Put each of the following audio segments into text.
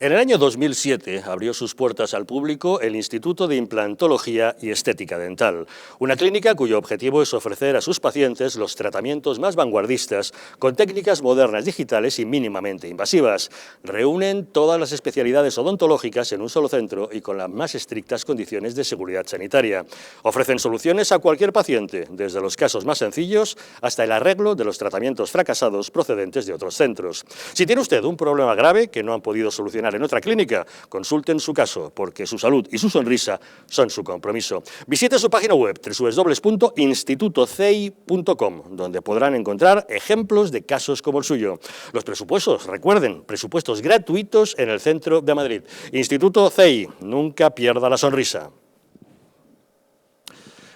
En el año 2007 abrió sus puertas al público el Instituto de Implantología y Estética Dental, una clínica cuyo objetivo es ofrecer a sus pacientes los tratamientos más vanguardistas con técnicas modernas digitales y mínimamente invasivas. Reúnen todas las especialidades odontológicas en un solo centro y con las más estrictas condiciones de seguridad sanitaria. Ofrecen soluciones a cualquier paciente, desde los casos más sencillos hasta el arreglo de los tratamientos fracasados procedentes de otros centros. Si tiene usted un problema grave que no han podido solucionar en otra clínica, consulten su caso, porque su salud y su sonrisa son su compromiso. Visite su página web www.institutocei.com, donde podrán encontrar ejemplos de casos como el suyo. Los presupuestos, recuerden, presupuestos gratuitos en el centro de Madrid. Instituto CEI, nunca pierda la sonrisa.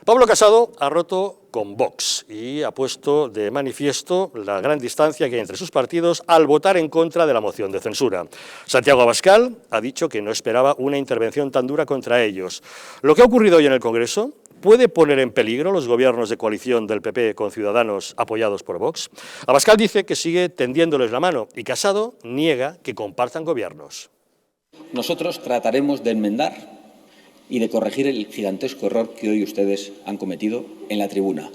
Pablo Casado ha roto con Vox y ha puesto de manifiesto la gran distancia que hay entre sus partidos al votar en contra de la moción de censura. Santiago Abascal ha dicho que no esperaba una intervención tan dura contra ellos. Lo que ha ocurrido hoy en el Congreso puede poner en peligro los gobiernos de coalición del PP con Ciudadanos apoyados por Vox. Abascal dice que sigue tendiéndoles la mano y Casado niega que compartan gobiernos. Nosotros trataremos de enmendar y de corregir el gigantesco error que hoy ustedes han cometido en la tribuna.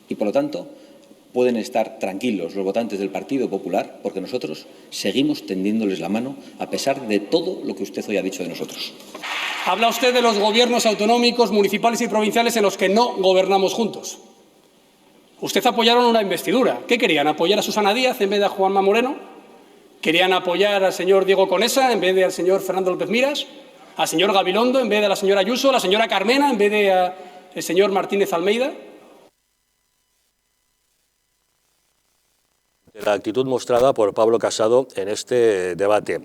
Y, por lo tanto, pueden estar tranquilos los votantes del Partido Popular, porque nosotros seguimos tendiéndoles la mano a pesar de todo lo que usted hoy ha dicho de nosotros. Habla usted de los gobiernos autonómicos, municipales y provinciales en los que no gobernamos juntos. Usted apoyaron una investidura. ¿Qué querían? ¿Apoyar a Susana Díaz en vez de a Juanma Moreno? ¿Querían apoyar al señor Diego Conesa en vez de al señor Fernando López Miras? ¿Al señor Gabilondo en vez de a la señora Ayuso? ¿A la señora Carmena en vez de al señor Martínez Almeida? La actitud mostrada por Pablo Casado en este debate.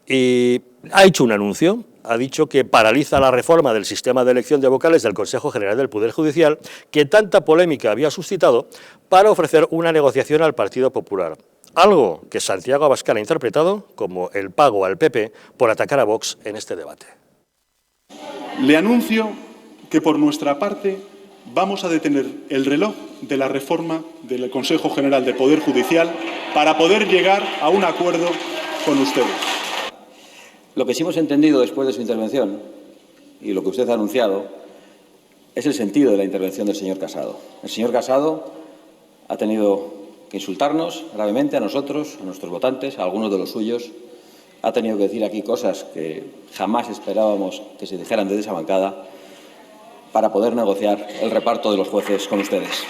Y ha hecho un anuncio, ha dicho que paraliza la reforma del sistema de elección de vocales del Consejo General del Poder Judicial, que tanta polémica había suscitado, para ofrecer una negociación al Partido Popular. Algo que Santiago Abascal ha interpretado como el pago al PP por atacar a Vox en este debate. Le anuncio que por nuestra parte vamos a detener el reloj de la reforma del Consejo General del Poder Judicial para poder llegar a un acuerdo con ustedes. Lo que sí hemos entendido después de su intervención, y lo que usted ha anunciado, es el sentido de la intervención del señor Casado. El señor Casado ha tenido que insultarnos gravemente a nosotros, a nuestros votantes, a algunos de los suyos. Ha tenido que decir aquí cosas que jamás esperábamos que se dijeran desde esa bancada para poder negociar el reparto de los jueces con ustedes.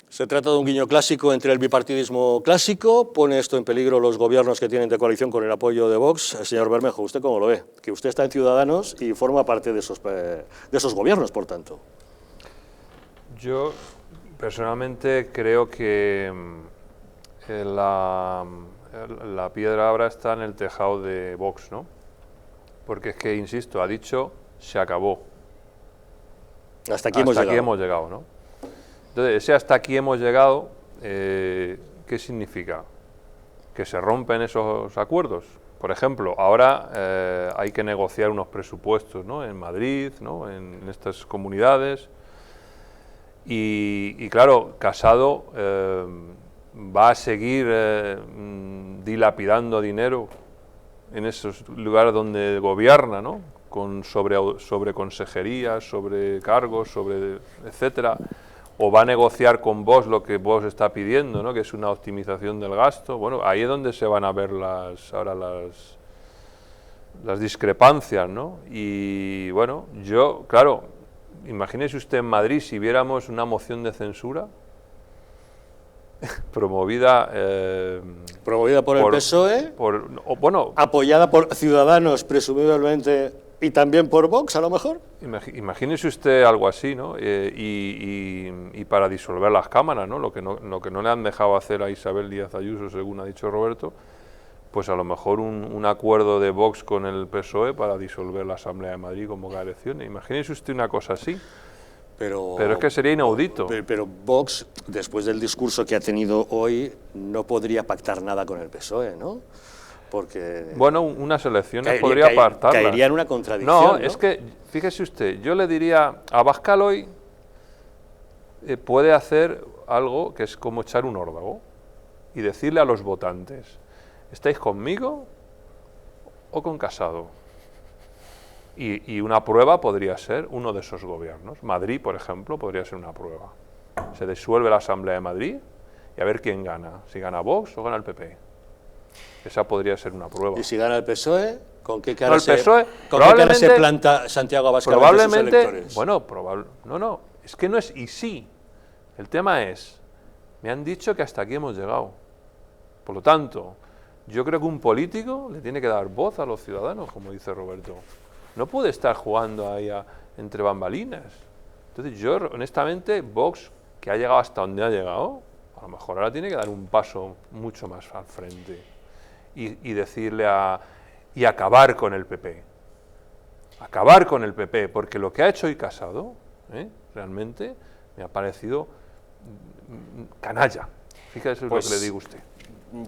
Se trata de un guiño clásico entre el bipartidismo clásico. ¿Pone esto en peligro los gobiernos que tienen de coalición con el apoyo de Vox? Señor Bermejo, ¿usted cómo lo ve? Que usted está en Ciudadanos y forma parte de esos gobiernos, por tanto. Yo personalmente creo que la piedra ahora está en el tejado de Vox, ¿no? Porque es que, insisto, ha dicho, se acabó. Hasta aquí hemos llegado, ¿no? Entonces, ese hasta aquí hemos llegado, ¿qué significa? Que se rompen esos acuerdos. Por ejemplo, ahora hay que negociar unos presupuestos, ¿no? En Madrid, ¿no? En estas comunidades. Y claro, Casado va a seguir dilapidando dinero en esos lugares donde gobierna, ¿no? Sobre consejerías, sobre cargos, etcétera, o va a negociar con Vox lo que Vox está pidiendo, ¿no? Que es una optimización del gasto. Bueno, ahí es donde se van a ver las discrepancias, ¿no? Y bueno, claro, imagínese usted en Madrid si viéramos una moción de censura promovida por el PSOE, apoyada por Ciudadanos, presumiblemente, y también por Vox, a lo mejor. Imagínese usted algo así, ¿no? Y para disolver las cámaras, ¿no? Lo que no le han dejado hacer a Isabel Díaz Ayuso, según ha dicho Roberto, pues a lo mejor un acuerdo de Vox con el PSOE para disolver la Asamblea de Madrid y convocar elecciones. Imagínese usted una cosa así. Pero es que sería inaudito. Pero Vox, después del discurso que ha tenido hoy, no podría pactar nada con el PSOE, ¿no? Porque... Bueno, unas elecciones podría pactarlas. Caería en una contradicción, ¿no? Es que, fíjese usted, yo le diría, Abascal hoy puede hacer algo que es como echar un órdago y decirle a los votantes, ¿estáis conmigo o con Casado. Y una prueba podría ser uno de esos gobiernos. Madrid, por ejemplo, podría ser una prueba. Se disuelve la Asamblea de Madrid y a ver quién gana, si gana Vox o gana el PP. Esa podría ser una prueba. ¿Y si gana el PSOE? ¿Con qué cara, el PSOE, ¿con qué cara se planta Santiago Abascal ante sus electores? Bueno, no, es que no es y sí. El tema es, me han dicho que hasta aquí hemos llegado. Por lo tanto, yo creo que un político le tiene que dar voz a los ciudadanos, como dice Roberto. No puede estar jugando ahí entre bambalinas. Entonces yo, honestamente, Vox, que ha llegado hasta donde ha llegado, a lo mejor ahora tiene que dar un paso mucho más al frente y decirle y acabar con el PP. Acabar con el PP, porque lo que ha hecho hoy Casado, realmente me ha parecido canalla. Fíjese lo que le digo a usted.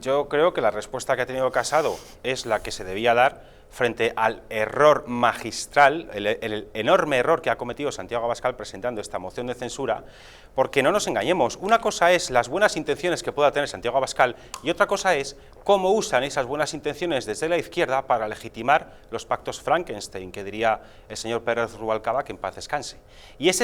Yo creo que la respuesta que ha tenido Casado es la que se debía dar frente al error magistral, el enorme error que ha cometido Santiago Abascal presentando esta moción de censura, porque no nos engañemos, una cosa es las buenas intenciones que pueda tener Santiago Abascal y otra cosa es cómo usan esas buenas intenciones desde la izquierda para legitimar los pactos Frankenstein, que diría el señor Pérez Rubalcaba, que en paz descanse. Y esa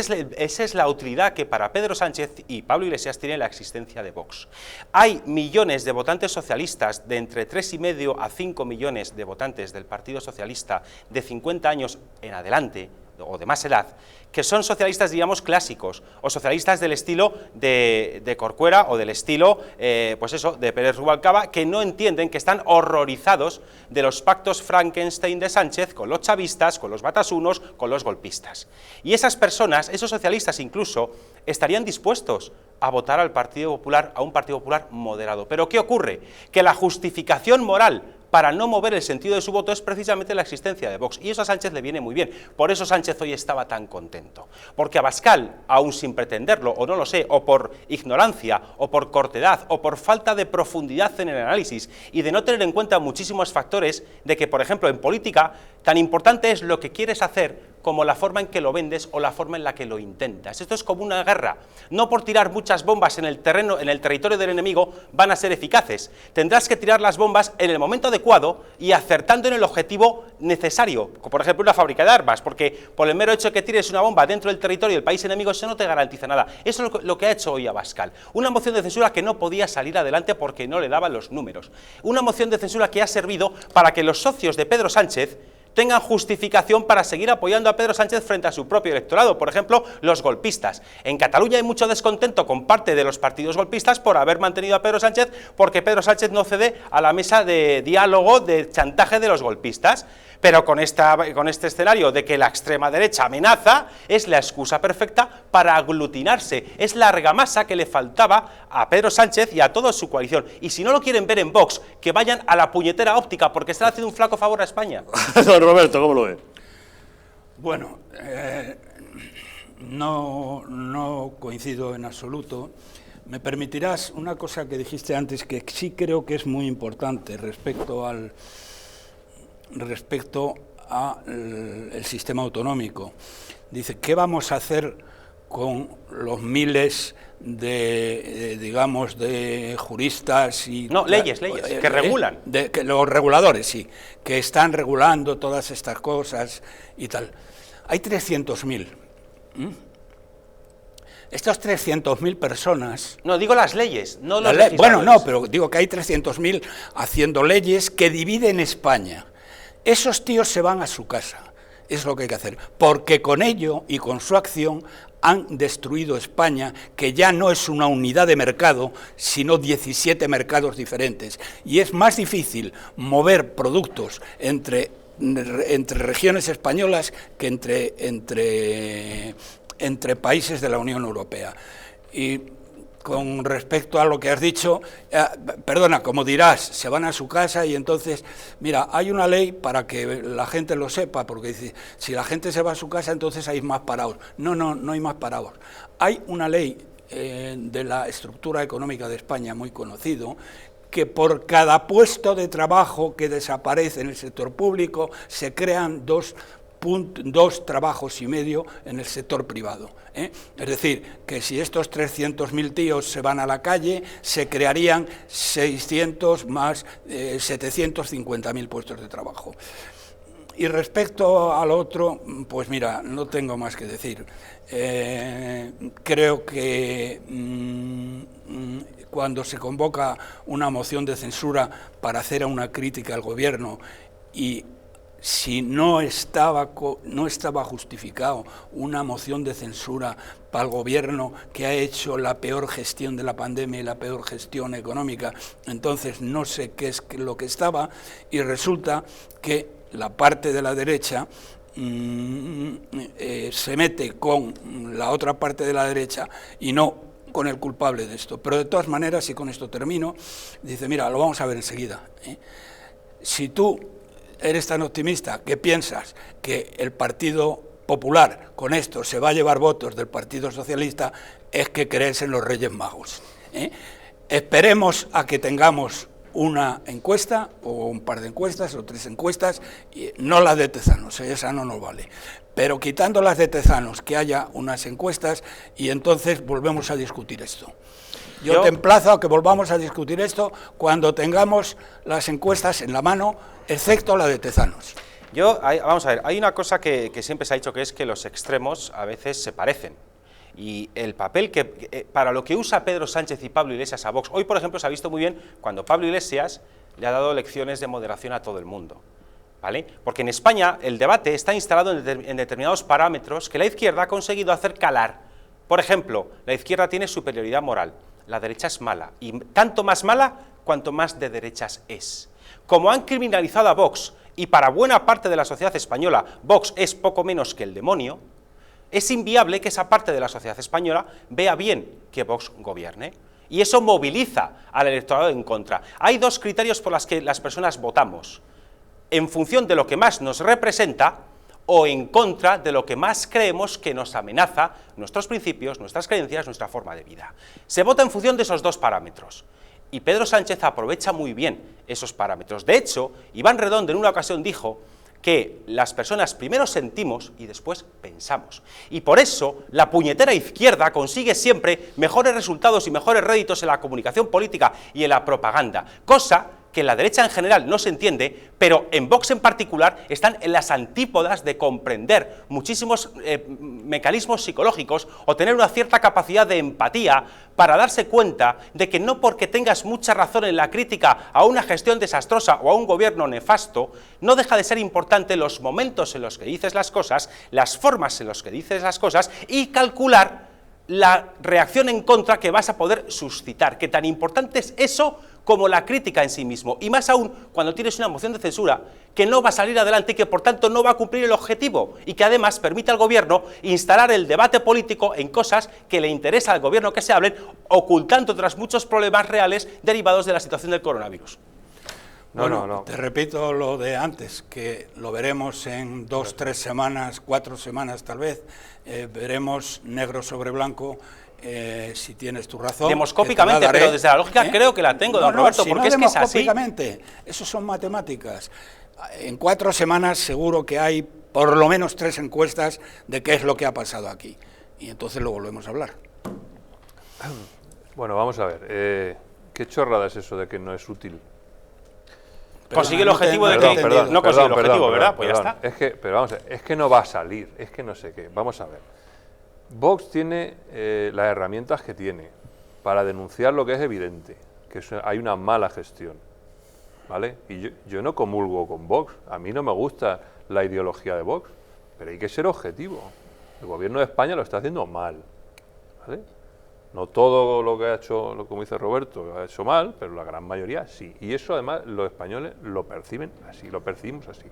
es la utilidad que para Pedro Sánchez y Pablo Iglesias tiene la existencia de Vox. Hay millones de votantes socialistas, de entre 3,5 a 5 millones de votantes del Partido Socialista de 50 años en adelante, o de más edad, que son socialistas, digamos, clásicos, o socialistas del estilo de Corcuera, o del estilo, pues eso, de Pérez Rubalcaba, que no entienden, que están horrorizados de los pactos Frankenstein de Sánchez con los chavistas, con los batasunos, con los golpistas. Y esas personas, esos socialistas incluso, estarían dispuestos a votar al Partido Popular, a un Partido Popular moderado. Pero ¿qué ocurre? Que la justificación moral para no mover el sentido de su voto es precisamente la existencia de Vox, y eso a Sánchez le viene muy bien. Por eso Sánchez hoy estaba tan contento, porque Abascal, aún sin pretenderlo, o no lo sé, o por ignorancia, o por cortedad, o por falta de profundidad en el análisis, y de no tener en cuenta muchísimos factores de que, por ejemplo, en política, tan importante es lo que quieres hacer como la forma en que lo vendes o la forma en la que lo intentas. Esto es como una guerra. No por tirar muchas bombas en el terreno, en el territorio del enemigo, van a ser eficaces. Tendrás que tirar las bombas en el momento adecuado y acertando en el objetivo necesario, como por ejemplo una fábrica de armas, porque por el mero hecho de que tires una bomba dentro del territorio del país enemigo, eso no te garantiza nada. Eso es lo que ha hecho hoy Abascal. Una moción de censura que no podía salir adelante porque no le daban los números. Una moción de censura que ha servido para que los socios de Pedro Sánchez tengan justificación para seguir apoyando a Pedro Sánchez frente a su propio electorado, por ejemplo, los golpistas. En Cataluña hay mucho descontento con parte de los partidos golpistas por haber mantenido a Pedro Sánchez, porque Pedro Sánchez no cede a la mesa de diálogo, de chantaje de los golpistas. Pero con este escenario de que la extrema derecha amenaza, es la excusa perfecta para aglutinarse, es la argamasa que le faltaba a Pedro Sánchez y a toda su coalición. Y si no lo quieren ver en Vox, que vayan a la puñetera óptica, porque están haciendo un flaco favor a España. Don Roberto, ¿cómo lo ve? Bueno, no coincido en absoluto. Me permitirás una cosa que dijiste antes que sí creo que es muy importante respecto al sistema autonómico. Dice, ¿qué vamos a hacer con los miles de digamos, de juristas y... No, leyes, que regulan. Los reguladores, sí, que están regulando todas estas cosas y tal. Hay 300.000. Estas 300.000 personas... No, digo las leyes, no los legisladores. Bueno, no, pero digo que hay 300.000 haciendo leyes que dividen España. Esos tíos se van a su casa, es lo que hay que hacer, porque con ello y con su acción han destruido España, que ya no es una unidad de mercado, sino 17 mercados diferentes. Y es más difícil mover productos entre regiones españolas que entre países de la Unión Europea. Y con respecto a lo que has dicho, perdona, como dirás, se van a su casa y entonces, mira, hay una ley para que la gente lo sepa, porque dice, si la gente se va a su casa, entonces hay más parados. No hay más parados. Hay una ley de la estructura económica de España muy conocido, que por cada puesto de trabajo que desaparece en el sector público se crean 2 2 trabajos y medio en el sector privado. Es decir, que si estos 300.000 tíos se van a la calle, se crearían 600 más 750.000 puestos de trabajo. Y respecto al otro, pues mira, no tengo más que decir. Creo que cuando se convoca una moción de censura para hacer una crítica al gobierno y si no estaba justificado una moción de censura para el gobierno que ha hecho la peor gestión de la pandemia y la peor gestión económica, entonces no sé qué es lo que estaba, y resulta que la parte de la derecha se mete con la otra parte de la derecha y no con el culpable de esto. Pero de todas maneras, y con esto termino, dice, mira, lo vamos a ver enseguida. Si tú eres tan optimista que piensas que el Partido Popular con esto se va a llevar votos del Partido Socialista, es que crees en los Reyes Magos. Esperemos a que tengamos una encuesta, o un par de encuestas, o 3 encuestas, y no las de Tezanos, esa no nos vale. Pero quitando las de Tezanos, que haya unas encuestas, y entonces volvemos a discutir esto. Yo te emplazo a que volvamos a discutir esto cuando tengamos las encuestas en la mano, excepto la de Tezanos. Vamos a ver, hay una cosa que siempre se ha dicho, que es que los extremos a veces se parecen. Y el papel para lo que usa Pedro Sánchez y Pablo Iglesias a Vox, hoy por ejemplo se ha visto muy bien cuando Pablo Iglesias le ha dado lecciones de moderación a todo el mundo, ¿vale? Porque en España el debate está instalado en determinados parámetros que la izquierda ha conseguido hacer calar. Por ejemplo, la izquierda tiene superioridad moral, la derecha es mala, y tanto más mala cuanto más de derechas es. Como han criminalizado a Vox, y para buena parte de la sociedad española Vox es poco menos que el demonio, es inviable que esa parte de la sociedad española vea bien que Vox gobierne. Y eso moviliza al electorado en contra. Hay 2 criterios por los que las personas votamos: en función de lo que más nos representa o en contra de lo que más creemos que nos amenaza nuestros principios, nuestras creencias, nuestra forma de vida. Se vota en función de esos 2 parámetros. Y Pedro Sánchez aprovecha muy bien esos parámetros. De hecho, Iván Redondo en una ocasión dijo que las personas primero sentimos y después pensamos. Y por eso la puñetera izquierda consigue siempre mejores resultados y mejores réditos en la comunicación política y en la propaganda, cosa que en la derecha en general no se entiende, pero en Vox en particular están en las antípodas de comprender muchísimos mecanismos psicológicos o tener una cierta capacidad de empatía para darse cuenta de que no porque tengas mucha razón en la crítica a una gestión desastrosa o a un gobierno nefasto, no deja de ser importante los momentos en los que dices las cosas, las formas en las que dices las cosas y calcular la reacción en contra que vas a poder suscitar, que tan importante es eso como la crítica en sí mismo, y más aún cuando tienes una moción de censura que no va a salir adelante y que por tanto no va a cumplir el objetivo, y que además permite al gobierno instalar el debate político en cosas que le interesa al gobierno que se hablen, ocultando otros muchos problemas reales derivados de la situación del coronavirus. No. Te repito lo de antes, que lo veremos en 2, 3 semanas, 4 semanas tal vez, veremos negro sobre blanco. Si tienes tu razón. Demoscópicamente, pero desde la lógica creo que la tengo, don Roberto, si porque no es que es así. Demoscópicamente, eso son matemáticas. En 4 semanas seguro que hay por lo menos 3 encuestas de qué es lo que ha pasado aquí. Y entonces lo volvemos a hablar. Bueno, vamos a ver. ¿Qué chorrada es eso de que no es útil? Consigue el objetivo de que no consigue el objetivo, ¿verdad? Pues ya está. Pero vamos a ver, es que no va a salir, es que no sé qué. Vamos a ver. Vox tiene las herramientas que tiene para denunciar lo que es evidente, que hay una mala gestión, ¿vale? Y yo no comulgo con Vox, a mí no me gusta la ideología de Vox, pero hay que ser objetivo. El gobierno de España lo está haciendo mal, ¿vale? No todo lo que ha hecho, como dice Roberto, lo ha hecho mal, pero la gran mayoría sí. Y eso además los españoles lo perciben así, lo percibimos así.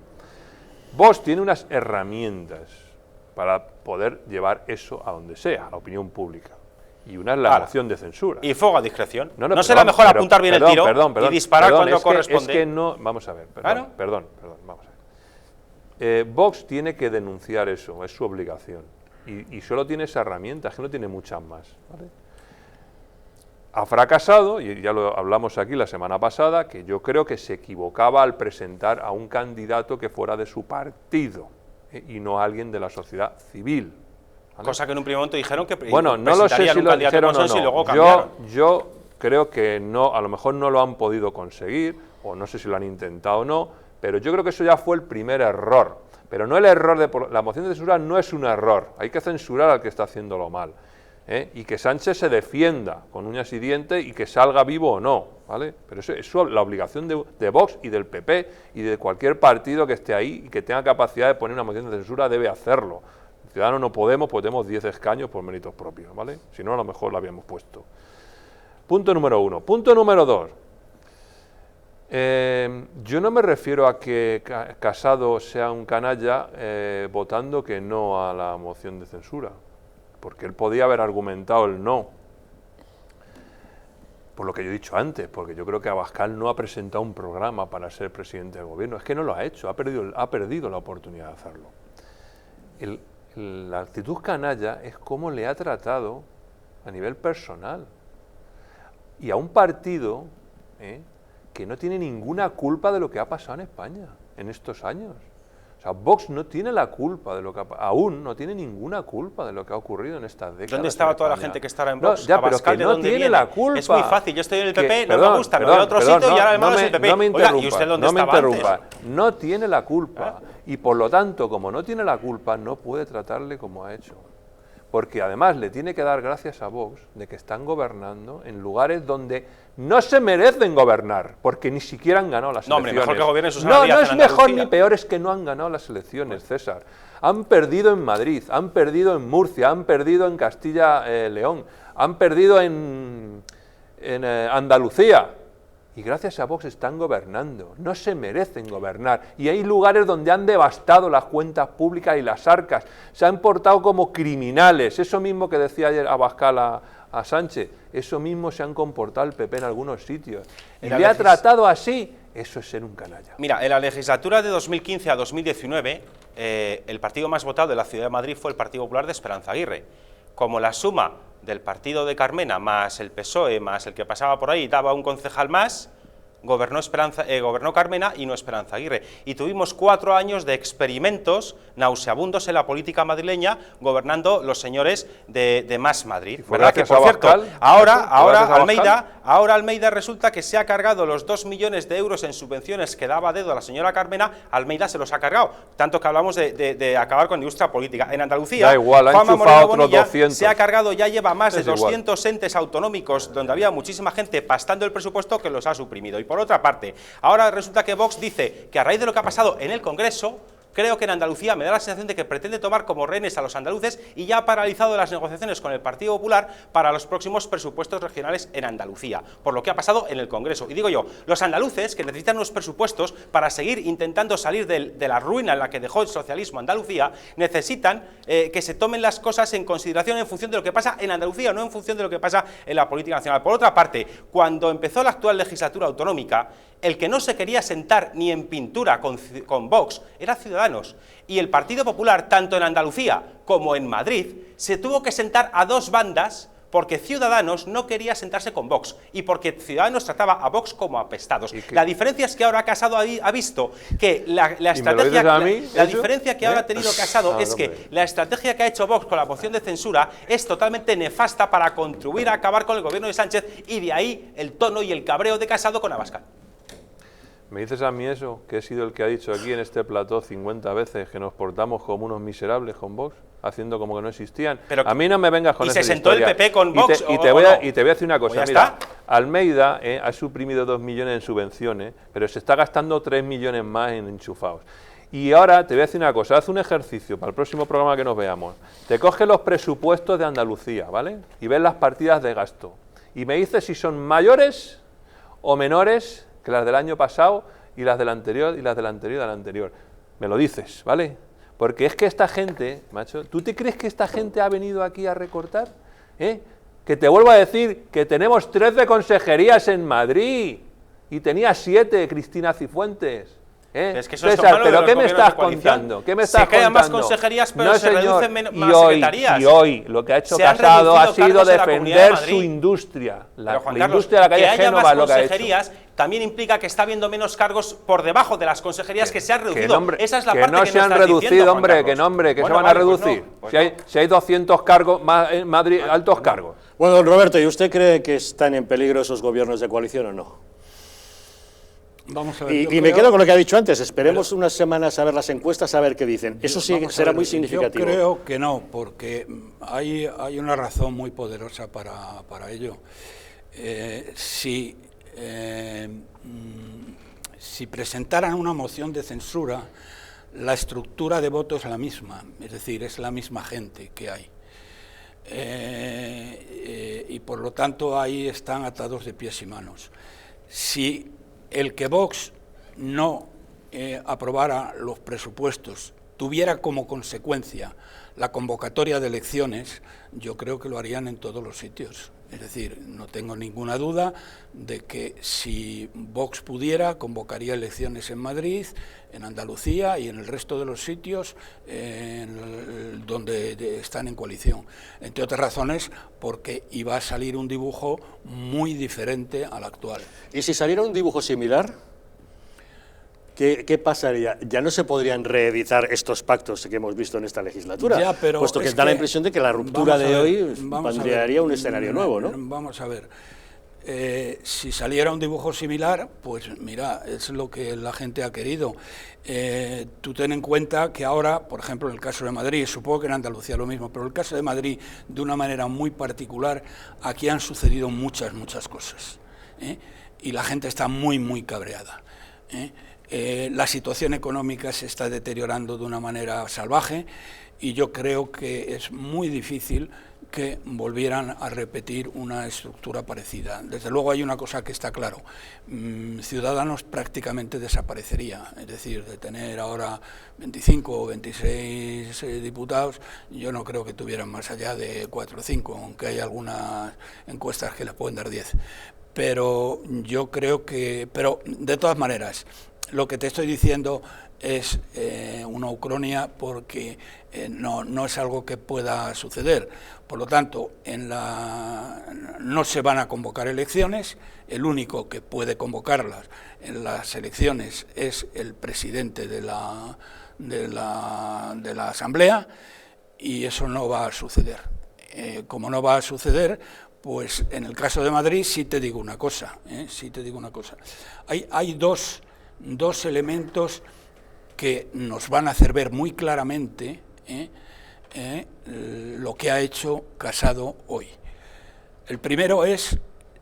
Vox tiene unas herramientas para poder llevar eso a donde sea, a la opinión pública. Y una es la moción de censura. Y fuego a discreción. ¿No será mejor apuntar bien el tiro y disparar cuando corresponde? Es que no, vamos a ver, perdón, vamos a ver. Vox tiene que denunciar eso, es su obligación. Y solo tiene esa herramienta, es que no tiene muchas más, ¿vale? Ha fracasado, y ya lo hablamos aquí la semana pasada, que yo creo que se equivocaba al presentar a un candidato que fuera de su partido. y no alguien de la sociedad civil. ¿Vale? Cosa que en un primer momento dijeron que bueno, no lo sé si lo dijeron o no. Y luego cambiaron. Yo creo que no, a lo mejor no lo han podido conseguir, o no sé si lo han intentado o no, pero yo creo que eso ya fue el primer error. Pero no el error de... La moción de censura no es un error, hay que censurar al que está haciéndolo mal. Y que Sánchez se defienda con uñas y dientes y que salga vivo o no, ¿vale? Pero eso es la obligación de Vox y del PP y de cualquier partido que esté ahí y que tenga capacidad de poner una moción de censura debe hacerlo. Ciudadanos no podemos, pues tenemos 10 escaños por méritos propios, ¿vale? Si no, a lo mejor lo habíamos puesto. Punto número 1. Punto número 2. Yo no me refiero a que Casado sea un canalla votando que no a la moción de censura, porque él podía haber argumentado el no, por lo que yo he dicho antes, porque yo creo que Abascal no ha presentado un programa para ser presidente del gobierno, es que no lo ha hecho, ha perdido la oportunidad de hacerlo. La actitud canalla es cómo le ha tratado a nivel personal, y a un partido que no tiene ninguna culpa de lo que ha pasado en España en estos años. O sea, Vox no tiene la culpa de lo que aún no tiene ninguna culpa de lo que ha ocurrido en estas décadas. ¿Dónde estaba toda la gente que estaba en Vox? No, ya, pero que no tiene la culpa. Es muy fácil, yo estoy en el PP, no me gusta, me voy a otro sitio y ahora además no es el PP. No me interrumpa, oiga, ¿y usted dónde estaba antes? No tiene la culpa. Y por lo tanto, como no tiene la culpa, no puede tratarle como ha hecho. Porque además le tiene que dar gracias a Vox de que están gobernando en lugares donde no se merecen gobernar, porque ni siquiera han ganado las elecciones. No, hombre, mejor que gobiernen Susana Díaz no es en mejor Andalucía. ni peor, es que no han ganado las elecciones, César. Han perdido en Madrid, han perdido en Murcia, han perdido en Castilla-León, han perdido en Andalucía. Y gracias a Vox están gobernando, no se merecen gobernar. Y hay lugares donde han devastado las cuentas públicas y las arcas, se han portado como criminales. Eso mismo que decía ayer Abascal a Sánchez, eso mismo se han comportado el PP en algunos sitios. Y le ha tratado así, eso es ser un canalla. Mira, en la legislatura de 2015 a 2019, el partido más votado de la Ciudad de Madrid fue el Partido Popular de Esperanza Aguirre. Como la suma del partido de Carmena más el PSOE más el que pasaba por ahí daba un concejal más, gobernó Carmena y no Esperanza Aguirre. Y tuvimos 4 años de experimentos nauseabundos en la política madrileña gobernando los señores de Más Madrid. ¿Verdad? Que, por cierto, ahora Almeida resulta que se ha cargado los 2 millones de euros en subvenciones que daba a dedo a la señora Carmena. Almeida se los ha cargado. Tanto que hablamos de acabar con la industria política. En Andalucía, da igual, Juanma Moreno Bonilla 200. se ha cargado, ya lleva más de 200 entes autonómicos donde había muchísima gente pastando el presupuesto que los ha suprimido. Y por otra parte, ahora resulta que Vox dice que a raíz de lo que ha pasado en el Congreso, creo que en Andalucía me da la sensación de que pretende tomar como rehenes a los andaluces y ya ha paralizado las negociaciones con el Partido Popular para los próximos presupuestos regionales en Andalucía, por lo que ha pasado en el Congreso. Y digo yo, los andaluces que necesitan unos presupuestos para seguir intentando salir de la ruina en la que dejó el socialismo Andalucía, necesitan que se tomen las cosas en consideración en función de lo que pasa en Andalucía, no en función de lo que pasa en la política nacional. Por otra parte, cuando empezó la actual legislatura autonómica, el que no se quería sentar ni en pintura con Vox era Ciudadanos, y el Partido Popular, tanto en Andalucía como en Madrid, se tuvo que sentar a 2 bandas porque Ciudadanos no quería sentarse con Vox y porque Ciudadanos trataba a Vox como apestados. La diferencia es que ahora Casado ha visto que la estrategia... La diferencia que ahora ha tenido Casado es que la estrategia que ha hecho Vox con la moción de censura es totalmente nefasta para contribuir a acabar con el gobierno de Sánchez, y de ahí el tono y el cabreo de Casado con Abascal. ¿Me dices a mí eso, que he sido el que ha dicho aquí en este plató 50 veces que nos portamos como unos miserables con Vox, haciendo como que no existían? Pero, a mí no me vengas con esa historia. ¿Y se sentó el PP con Vox y te voy a decir una cosa, mira, está. Almeida ha suprimido 2 millones en subvenciones, pero se está gastando 3 millones más en enchufados. Y ahora te voy a decir una cosa, haz un ejercicio para el próximo programa que nos veamos. Te coges los presupuestos de Andalucía, ¿vale? Y ves las partidas de gasto. Y me dices si son mayores o menores que las del año pasado y las del anterior y las del anterior y del anterior. Me lo dices, ¿vale? Porque es que esta gente, macho, ¿tú te crees que esta gente ha venido aquí a recortar? Que te vuelvo a decir que tenemos 13 consejerías en Madrid y tenía 7 Cristina Cifuentes. Es que eso es lo César, malo de ¿pero los qué me gobiernos de estás coalición. contando? ¿Qué me estás Se crean más contando? consejerías, pero No, se señor. reducen más secretarías. Y hoy lo que ha hecho Se han Casado ha reducido sido cargos en la Comunidad de defender Madrid. su industria. Pero, La Juan Carlos, industria de la calle que haya Génova más es lo que ha hecho. consejerías también implica que está habiendo menos cargos por debajo de las consejerías que se han reducido. Que, hombre, Esa es la que parte no que se han estás reducido, diciendo, Juan hombre, Carlos. que no, hombre, que Bueno, se van vale, a pues reducir. no, pues si hay 200 cargos más en Madrid, altos cargos. Bueno, don Roberto, ¿y usted cree que están en peligro esos gobiernos de coalición o no? Vamos a ver, Y me quedo con lo que ha dicho antes, esperemos unas semanas a ver las encuestas, a ver qué dicen. Eso sí Vamos a será ver, muy significativo. Yo creo que no, porque hay una razón muy poderosa para ello. Si presentaran una moción de censura, la estructura de voto es la misma, es decir, es la misma gente que hay. Y por lo tanto ahí están atados de pies y manos. Si el que Vox no aprobara los presupuestos tuviera como consecuencia la convocatoria de elecciones, yo creo que lo harían en todos los sitios. Es decir, no tengo ninguna duda de que si Vox pudiera, convocaría elecciones en Madrid, en Andalucía y en el resto de los sitios donde están en coalición. Entre otras razones, porque iba a salir un dibujo muy diferente al actual. ¿Y si saliera un dibujo similar? ¿Qué pasaría? ¿Ya no se podrían reeditar estos pactos que hemos visto en esta legislatura? Ya, pero puesto que es da la que impresión de que la ruptura de hoy pondría un escenario nuevo, ¿no? Vamos a ver. Si saliera un dibujo similar, pues mira, es lo que la gente ha querido. Tú ten en cuenta que ahora, por ejemplo, en el caso de Madrid, supongo que en Andalucía lo mismo, pero en el caso de Madrid, de una manera muy particular, aquí han sucedido muchas cosas. Y la gente está muy cabreada. La situación económica se está deteriorando de una manera salvaje y yo creo que es muy difícil que volvieran a repetir una estructura parecida. Desde luego hay una cosa que está claro, Ciudadanos prácticamente desaparecería, es decir, de tener ahora 25 o 26 diputados, yo no creo que tuvieran más allá de 4 o 5, aunque hay algunas encuestas que les pueden dar 10. Pero yo creo que, pero de todas maneras, lo que te estoy diciendo es una ucronia porque no es algo que pueda suceder. Por lo tanto, no se van a convocar elecciones, el único que puede convocarlas en las elecciones es el presidente de la Asamblea y eso no va a suceder. Como no va a suceder, pues en el caso de Madrid sí te digo una cosa, Hay dos elementos que nos van a hacer ver muy claramente lo que ha hecho Casado hoy. El primero es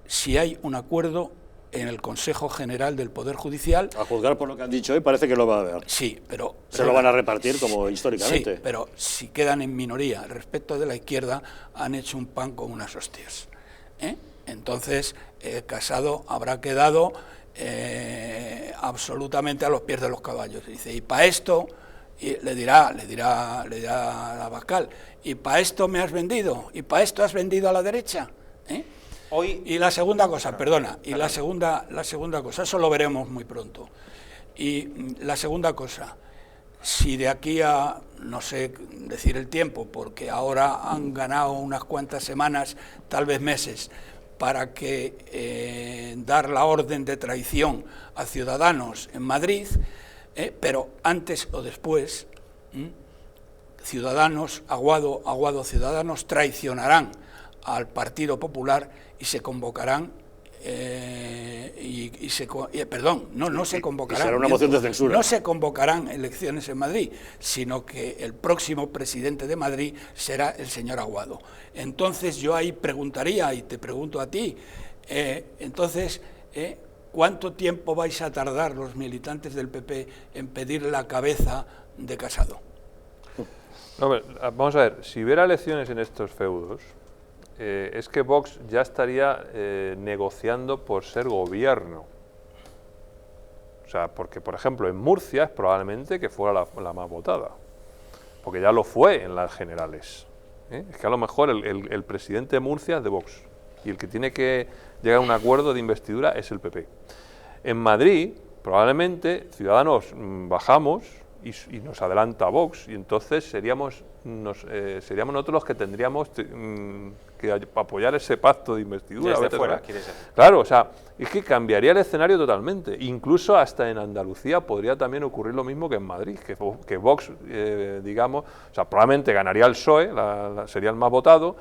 si hay un acuerdo en el Consejo General del Poder Judicial. A juzgar por lo que han dicho hoy, parece que lo va a haber. Sí, pero... Se lo van a repartir como históricamente. Sí, pero si quedan en minoría respecto de la izquierda, han hecho un pan con unas hostias. Entonces, Casado habrá quedado absolutamente a los pies de los caballos. Dice, y para esto, y le dirá a Abascal, y para esto me has vendido, y para esto has vendido a la derecha. Hoy... Y la segunda cosa, perdona, y la segunda cosa, eso lo veremos muy pronto. Y la segunda cosa, si de aquí a, no sé decir el tiempo, porque ahora han ganado unas cuantas semanas, tal vez meses, para que dar la orden de traición a Ciudadanos en Madrid, pero antes o después, Ciudadanos, Aguado Ciudadanos traicionarán al Partido Popular y se convocarán, no se convocarán. Y será una moción de censura. No se convocarán elecciones en Madrid, sino que el próximo presidente de Madrid será el señor Aguado. Entonces yo ahí preguntaría, y te pregunto a ti, ¿cuánto tiempo vais a tardar los militantes del PP en pedir la cabeza de Casado? No, vamos a ver, si hubiera elecciones en estos feudos, es que Vox ya estaría negociando por ser gobierno. O sea, porque, por ejemplo, en Murcia es probablemente que fuera la más votada, porque ya lo fue en las generales. Es que a lo mejor el presidente de Murcia es de Vox, y el que tiene que llegar a un acuerdo de investidura es el PP. En Madrid, probablemente Ciudadanos bajamos y nos adelanta Vox, y entonces seríamos nosotros los que tendríamos que apoyar ese pacto de investidura. Desde fuera, quieres decir. Claro, o sea, es que cambiaría el escenario totalmente. Incluso hasta en Andalucía podría también ocurrir lo mismo que en Madrid, que Vox, digamos, o sea, probablemente ganaría el PSOE, sería el más votado,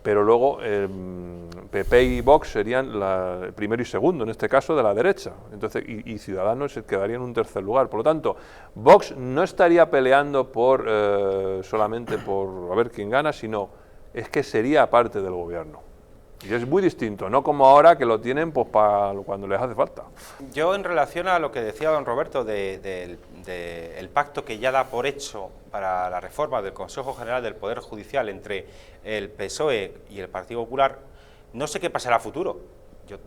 pero luego PP y Vox serían el primero y segundo, en este caso, de la derecha. Entonces, y Ciudadanos se quedaría en un tercer lugar. Por lo tanto, Vox no estaría peleando solamente por a ver quién gana, sino es que sería parte del gobierno. Y es muy distinto, no como ahora que lo tienen pues para cuando les hace falta. Yo, en relación a lo que decía don Roberto del pacto que ya da por hecho para la reforma del Consejo General del Poder Judicial entre el PSOE y el Partido Popular, no sé qué pasará a futuro.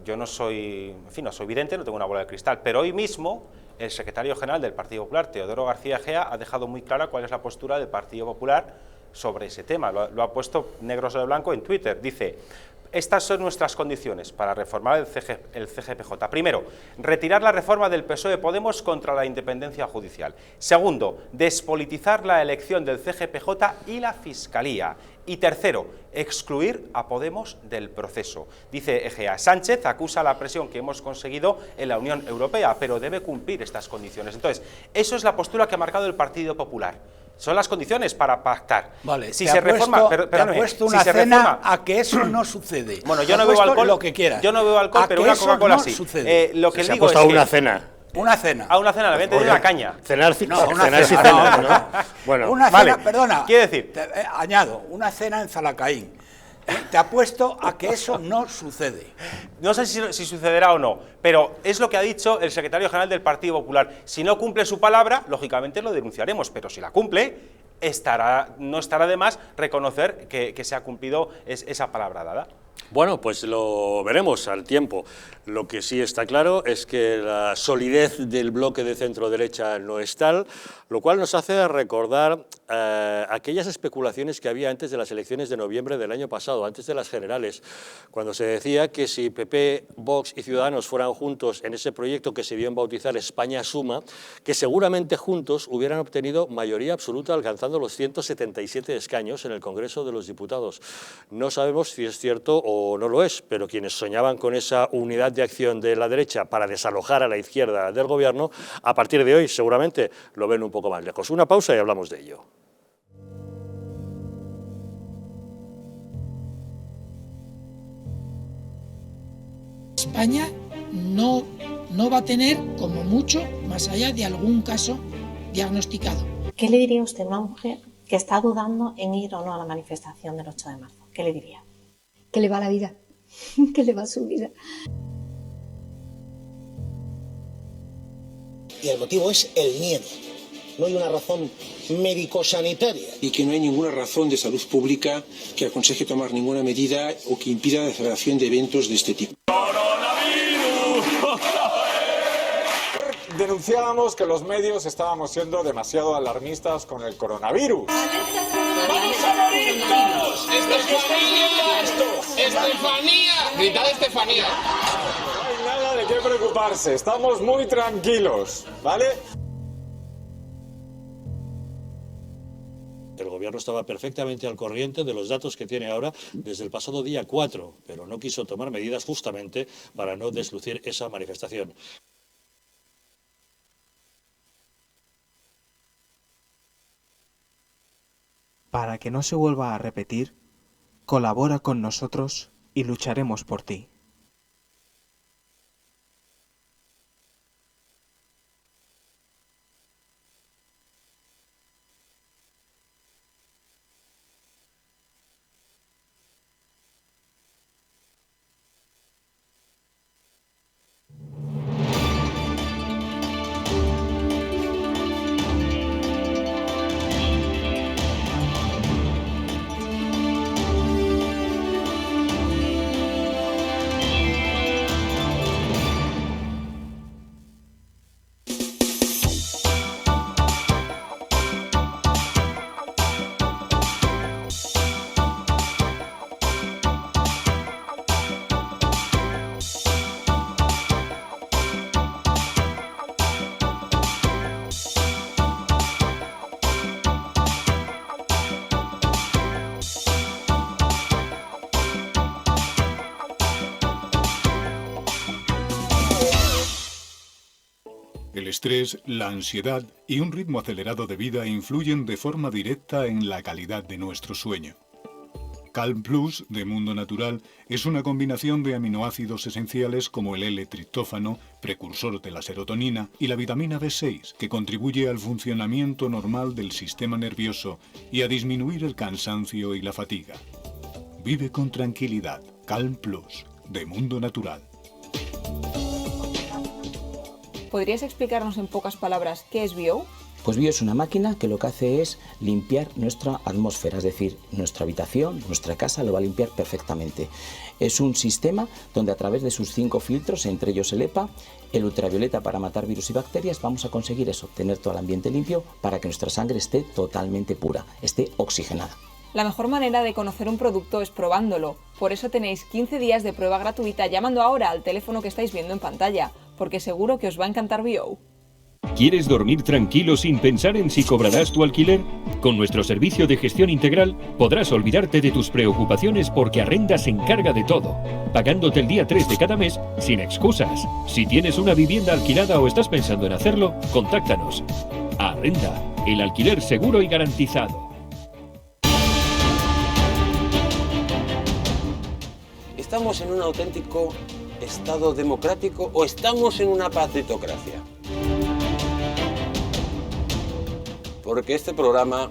Yo no soy, en fin, no soy vidente, no tengo una bola de cristal, pero hoy mismo el secretario general del Partido Popular, Teodoro García Egea, ha dejado muy clara cuál es la postura del Partido Popular sobre ese tema. Lo ha puesto negro sobre blanco en Twitter. Dice: estas son nuestras condiciones para reformar el CGPJ. Primero, retirar la reforma del PSOE-Podemos contra la independencia judicial. Segundo, despolitizar la elección del CGPJ y la Fiscalía. Y tercero, excluir a Podemos del proceso. Dice Egea: Sánchez acusa la presión que hemos conseguido en la Unión Europea, pero debe cumplir estas condiciones. Entonces, eso es la postura que ha marcado el Partido Popular. Son las condiciones para pactar. Vale, si se reforma, te ha puesto una cena a que eso no sucede. Bueno, yo no bebo alcohol, lo que quieras. Yo no bebo alcohol, pero una Coca-Cola no sí. Lo que se digo ha puesto es a una que cena. Una cena. A una cena, le venden una caña. Cenar sin cenar, ¿no? Bueno, una vale. cena, perdona. Quiero decir, añado, una cena en Zalacaín. Te apuesto a que eso no sucede. No sé si sucederá o no, pero es lo que ha dicho el secretario general del Partido Popular. Si no cumple su palabra, lógicamente lo denunciaremos, pero si la cumple, no estará de más reconocer que se ha cumplido esa palabra dada. Bueno, pues lo veremos al tiempo. Lo que sí está claro es que la solidez del bloque de centro-derecha no es tal, lo cual nos hace recordar aquellas especulaciones que había antes de las elecciones de noviembre del año pasado, antes de las generales, cuando se decía que si PP, Vox y Ciudadanos fueran juntos en ese proyecto que se vio en bautizar España Suma, que seguramente juntos hubieran obtenido mayoría absoluta, alcanzando los 177 escaños en el Congreso de los Diputados. No sabemos si es cierto o no lo es, pero quienes soñaban con esa unidad de acción de la derecha para desalojar a la izquierda del gobierno, a partir de hoy seguramente lo ven un poco más lejos. Una pausa y hablamos de ello. España no va a tener, como mucho, más allá de algún caso diagnosticado. ¿Qué le diría usted a una mujer que está dudando en ir o no a la manifestación del 8 de marzo? ¿Qué le diría? Que le va la vida, que le va su vida. Y el motivo es el miedo. No hay una razón médico-sanitaria. Y que no hay ninguna razón de salud pública que aconseje tomar ninguna medida o que impida la celebración de eventos de este tipo. Denunciábamos que los medios estábamos siendo demasiado alarmistas con el coronavirus. ¡Vamos a morir todos! ¡Estefanía! ¡Estefanía! ¡Gritad Estefanía! No hay nada de qué preocuparse, estamos muy tranquilos, ¿vale? El gobierno estaba perfectamente al corriente de los datos que tiene ahora desde el pasado día 4, pero no quiso tomar medidas justamente para no deslucir esa manifestación. Para que no se vuelva a repetir, colabora con nosotros y lucharemos por ti. estrés, la ansiedad y un ritmo acelerado de vida influyen de forma directa en la calidad de nuestro sueño. Calm Plus de Mundo Natural es una combinación de aminoácidos esenciales como el L-triptófano, precursor de la serotonina, y la vitamina B6, que contribuye al funcionamiento normal del sistema nervioso y a disminuir el cansancio y la fatiga. Vive con tranquilidad. Calm Plus de Mundo Natural. ¿Podrías explicarnos en pocas palabras qué es Bio? Pues Bio es una máquina que lo que hace es limpiar nuestra atmósfera, es decir, nuestra habitación, nuestra casa lo va a limpiar perfectamente. Es un sistema donde a través de sus 5 filtros, entre ellos el EPA, el ultravioleta para matar virus y bacterias, vamos a conseguir eso, tener todo el ambiente limpio para que nuestra sangre esté totalmente pura, esté oxigenada. La mejor manera de conocer un producto es probándolo. Por eso tenéis 15 días de prueba gratuita llamando ahora al teléfono que estáis viendo en pantalla, porque seguro que os va a encantar Bio. ¿Quieres dormir tranquilo sin pensar en si cobrarás tu alquiler? Con nuestro servicio de gestión integral podrás olvidarte de tus preocupaciones porque Arrenda se encarga de todo, pagándote el día 3 de cada mes sin excusas. Si tienes una vivienda alquilada o estás pensando en hacerlo, contáctanos. Arrenda, el alquiler seguro y garantizado. ¿Estamos en un auténtico Estado democrático o estamos en una partitocracia? Porque este programa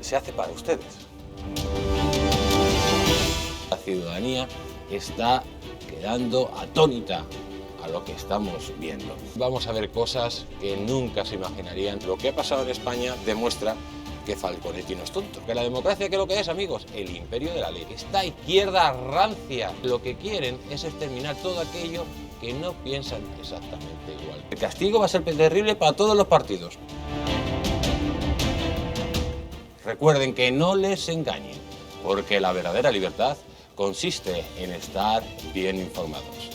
se hace para ustedes. La ciudadanía está quedando atónita a lo que estamos viendo. Vamos a ver cosas que nunca se imaginarían. Lo que ha pasado en España demuestra que Falconetti no es tonto. Que la democracia, ¿qué es lo que es, amigos? El imperio de la ley. Esta izquierda rancia lo que quieren es exterminar todo aquello que no piensan exactamente igual. El castigo va a ser terrible para todos los partidos. Recuerden que no les engañen, porque la verdadera libertad consiste en estar bien informados.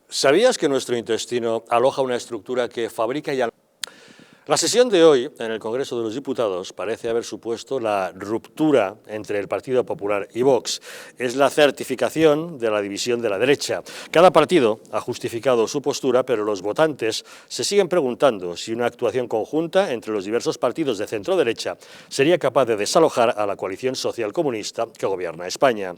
¿Sabías que nuestro intestino aloja una estructura que fabrica y almacena? La sesión de hoy en el Congreso de los Diputados parece haber supuesto la ruptura entre el Partido Popular y Vox. Es la certificación de la división de la derecha. Cada partido ha justificado su postura, pero los votantes se siguen preguntando si una actuación conjunta entre los diversos partidos de centro-derecha sería capaz de desalojar a la coalición social-comunista que gobierna España.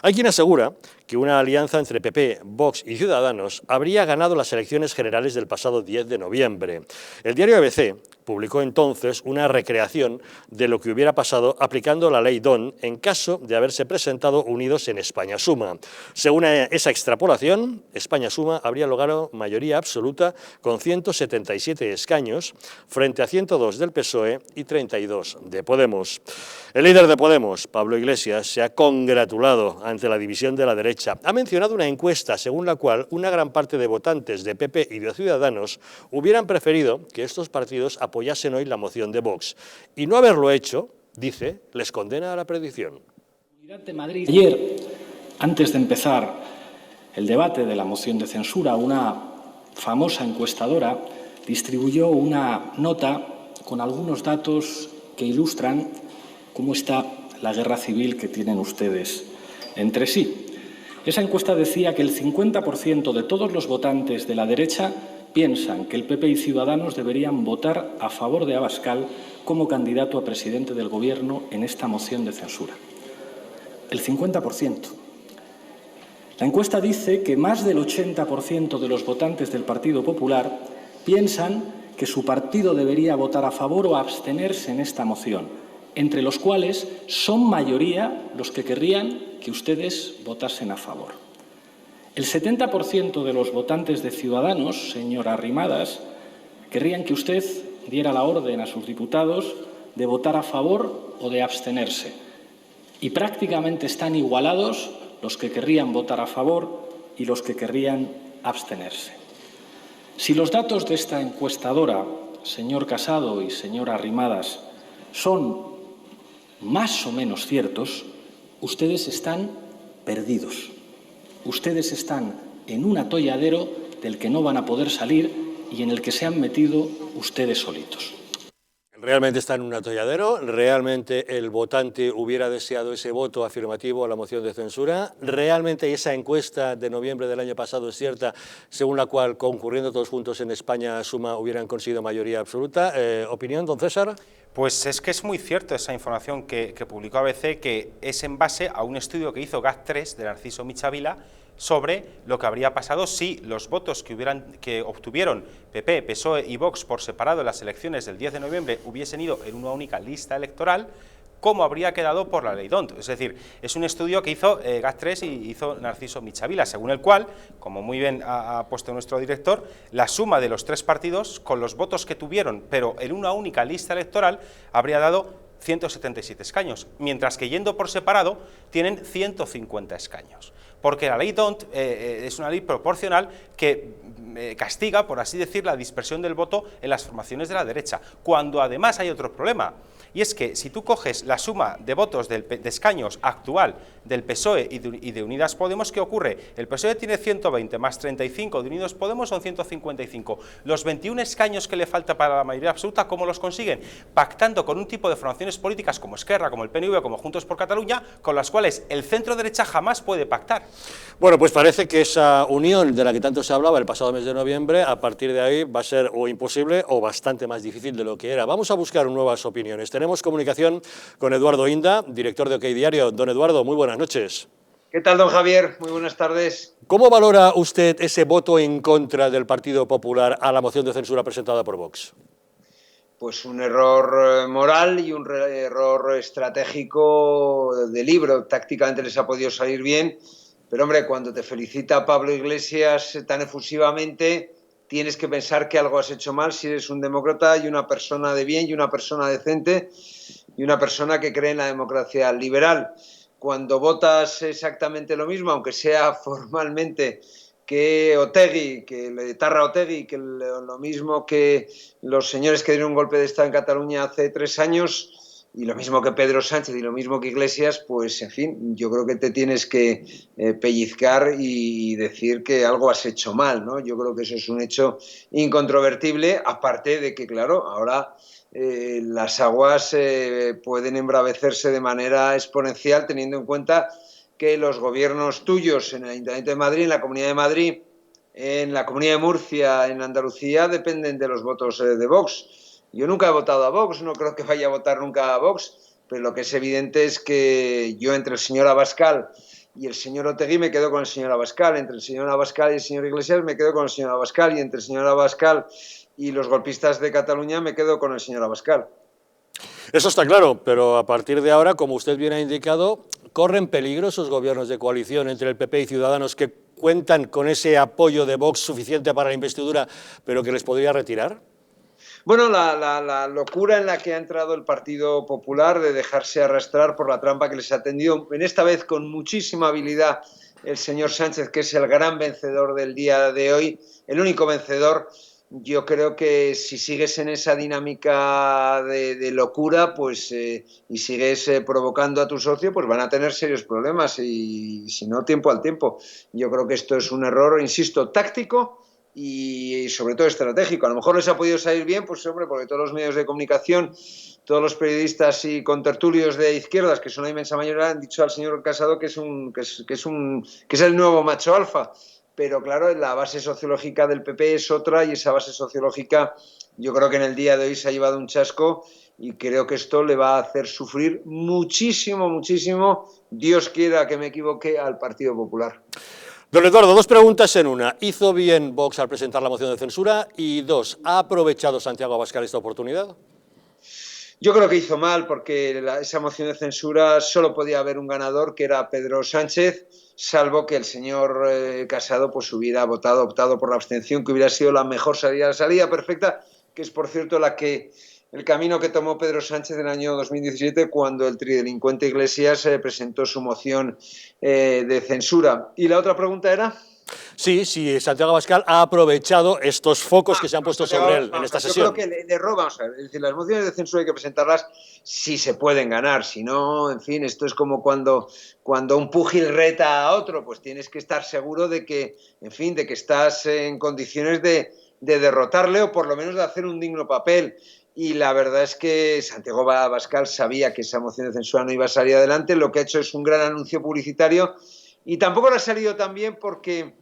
Hay quien asegura que una alianza entre PP, Vox y Ciudadanos habría ganado las elecciones generales del pasado 10 de noviembre. El diario ABC publicó entonces una recreación de lo que hubiera pasado aplicando la ley Don en caso de haberse presentado unidos en España Suma. Según esa extrapolación, España Suma habría logrado mayoría absoluta con 177 escaños frente a 102 del PSOE y 32 de Podemos. El líder de Podemos, Pablo Iglesias, se ha congratulado ante la división de la derecha. Ha mencionado una encuesta según la cual una gran parte de votantes de PP y de Ciudadanos hubieran preferido que estos partidos apoyasen hoy la moción de Vox. Y no haberlo hecho, dice, les condena a la perdición. De Madrid. Ayer, antes de empezar el debate de la moción de censura, una famosa encuestadora distribuyó una nota con algunos datos que ilustran cómo está la guerra civil que tienen ustedes entre sí. Esa encuesta decía que el 50% de todos los votantes de la derecha piensan que el PP y Ciudadanos deberían votar a favor de Abascal como candidato a presidente del Gobierno en esta moción de censura. El 50%. La encuesta dice que más del 80% de los votantes del Partido Popular piensan que su partido debería votar a favor o abstenerse en esta moción, entre los cuales son mayoría los que querrían que ustedes votasen a favor. El 70% de los votantes de Ciudadanos, señora Arrimadas, querrían que usted diera la orden a sus diputados de votar a favor o de abstenerse. Y prácticamente están igualados los que querrían votar a favor y los que querrían abstenerse. Si los datos de esta encuestadora, señor Casado y señora Arrimadas, son más o menos ciertos, ustedes están perdidos. Ustedes están en un atolladero del que no van a poder salir y en el que se han metido ustedes solitos. ¿Realmente está en un atolladero? ¿Realmente el votante hubiera deseado ese voto afirmativo a la moción de censura? ¿Realmente esa encuesta de noviembre del año pasado es cierta, según la cual, concurriendo todos juntos en España, Suma, hubieran conseguido mayoría absoluta? ¿Opinión, don César? Pues es que es muy cierto esa información que publicó ABC, que es en base a un estudio que hizo GAT3 de Narciso Michavila sobre lo que habría pasado si los votos que obtuvieron PP, PSOE y Vox por separado en las elecciones del 10 de noviembre hubiesen ido en una única lista electoral, cómo habría quedado por la ley DONT. Es decir, es un estudio que hizo GAT3 y hizo Narciso Michavila, según el cual, como muy bien ha puesto nuestro director, la suma de los tres partidos, con los votos que tuvieron, pero en una única lista electoral, habría dado 177 escaños, mientras que yendo por separado tienen 150 escaños. Porque la ley DONT es una ley proporcional que castiga, por así decir, la dispersión del voto en las formaciones de la derecha, cuando además hay otro problema, y es que si tú coges la suma de votos de escaños actual del PSOE y de Unidas Podemos, ¿qué ocurre? El PSOE tiene 120 más 35 de Unidos Podemos son 155. Los 21 escaños que le falta para la mayoría absoluta, ¿cómo los consiguen? Pactando con un tipo de formaciones políticas como Esquerra, como el PNV, como Juntos por Cataluña, con las cuales el centro derecha jamás puede pactar. Bueno, pues parece que esa unión de la que tanto se hablaba el pasado mes de noviembre, a partir de ahí va a ser o imposible o bastante más difícil de lo que era. Vamos a buscar nuevas opiniones. Tenemos comunicación con Eduardo Inda, director de OK Diario. Don Eduardo, muy buenas noches. ¿Qué tal, don Javier? Muy buenas tardes. ¿Cómo valora usted ese voto en contra del Partido Popular a la moción de censura presentada por Vox? Pues un error moral y un error estratégico de libro. Tácticamente les ha podido salir bien, pero hombre, cuando te felicita Pablo Iglesias tan efusivamente, tienes que pensar que algo has hecho mal si eres un demócrata y una persona de bien y una persona decente y una persona que cree en la democracia liberal. Cuando votas exactamente lo mismo, aunque sea formalmente que Otegi, que Letarra Otegi, que lo mismo que los señores que dieron un golpe de Estado en Cataluña hace 3 años, y lo mismo que Pedro Sánchez y lo mismo que Iglesias, pues en fin, yo creo que te tienes que pellizcar y decir que algo has hecho mal, ¿no? Yo creo que eso es un hecho incontrovertible, aparte de que, claro, ahora las aguas pueden embravecerse de manera exponencial, teniendo en cuenta que los gobiernos tuyos en el Ayuntamiento de Madrid, en la Comunidad de Madrid, en la Comunidad de Murcia, en Andalucía, dependen de los votos de Vox. Yo nunca he votado a Vox, no creo que vaya a votar nunca a Vox, pero lo que es evidente es que yo entre el señor Abascal y el señor Otegi me quedo con el señor Abascal, entre el señor Abascal y el señor Iglesias me quedo con el señor Abascal, y entre el señor Abascal y los golpistas de Cataluña me quedo con el señor Abascal. Eso está claro, pero a partir de ahora, como usted bien ha indicado, ¿corren peligro esos gobiernos de coalición entre el PP y Ciudadanos que cuentan con ese apoyo de Vox suficiente para la investidura, pero que les podría retirar? Bueno, la locura en la que ha entrado el Partido Popular de dejarse arrastrar por la trampa que les ha tendido, en esta vez con muchísima habilidad, el señor Sánchez, que es el gran vencedor del día de hoy, el único vencedor. Yo creo que si sigues en esa dinámica de locura, pues y sigues provocando a tu socio, pues van a tener serios problemas, y si no, tiempo al tiempo. Yo creo que esto es un error, insisto, táctico y sobre todo estratégico. A lo mejor les ha podido salir bien, pues hombre, porque todos los medios de comunicación, todos los periodistas y contertulios de izquierdas, que son la inmensa mayoría, han dicho al señor Casado que es el nuevo macho alfa. Pero claro, la base sociológica del PP es otra, y esa base sociológica yo creo que en el día de hoy se ha llevado un chasco, y creo que esto le va a hacer sufrir muchísimo, muchísimo, Dios quiera que me equivoque, al Partido Popular. Don Eduardo, 2 preguntas en una. ¿Hizo bien Vox al presentar la moción de censura? Y 2, ¿ha aprovechado Santiago Abascal esta oportunidad? Yo creo que hizo mal, porque esa moción de censura solo podía haber un ganador, que era Pedro Sánchez, salvo que el señor Casado pues hubiera optado por la abstención, que hubiera sido la mejor salida, la salida perfecta, que es por cierto el camino que tomó Pedro Sánchez en el año 2017, cuando el tridelincuente Iglesias presentó su moción de censura. ¿Y la otra pregunta era? Sí, sí, Santiago Abascal ha aprovechado estos focos que se han puesto sobre él en esta sesión. Yo creo que le roba, vamos a ver, es decir, las mociones de censura hay que presentarlas si se pueden ganar, si no, en fin, esto es como cuando un púgil reta a otro, pues tienes que estar seguro de que, en fin, de que estás en condiciones de derrotarle o por lo menos de hacer un digno papel. Y la verdad es que Santiago Abascal sabía que esa moción de censura no iba a salir adelante, lo que ha hecho es un gran anuncio publicitario y tampoco le ha salido tan bien porque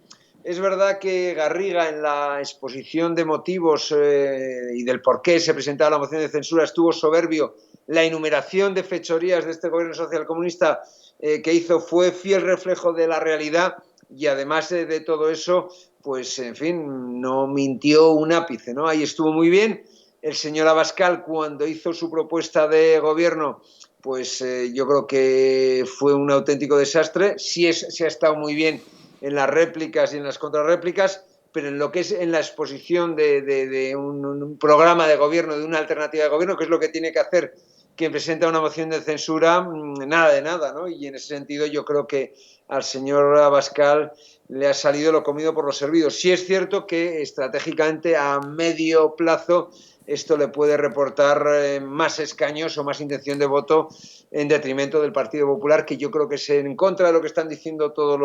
es verdad que Garriga en la exposición de motivos y del por qué se presentaba la moción de censura estuvo soberbio. La enumeración de fechorías de este gobierno socialcomunista que hizo fue fiel reflejo de la realidad y además de todo eso, pues en fin, no mintió un ápice, ¿no? Ahí estuvo muy bien. El señor Abascal, cuando hizo su propuesta de gobierno, pues yo creo que fue un auténtico desastre. Sí ha estado muy bien en las réplicas y en las contrarréplicas, pero en lo que es en la exposición de un programa de gobierno, de una alternativa de gobierno, que es lo que tiene que hacer quien presenta una moción de censura, nada de nada, ¿no? Y en ese sentido yo creo que al señor Abascal le ha salido lo comido por lo servido. Sí es cierto que estratégicamente a medio plazo esto le puede reportar más escaños o más intención de voto en detrimento del Partido Popular, que yo creo que es en contra de lo que están diciendo todos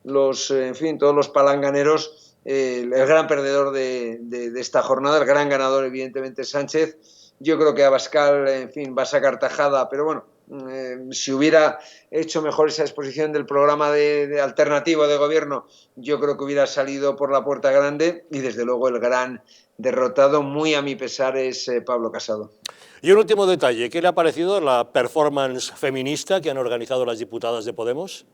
los palanganeros. El gran perdedor de esta jornada, el gran ganador evidentemente Sánchez. Yo creo que Abascal, en fin, va a sacar tajada, pero bueno, si hubiera hecho mejor esa exposición del programa de alternativo de gobierno, yo creo que hubiera salido por la puerta grande y desde luego el gran derrotado, muy a mi pesar, es Pablo Casado. Y un último detalle, ¿qué le ha parecido la performance feminista que han organizado las diputadas de Podemos?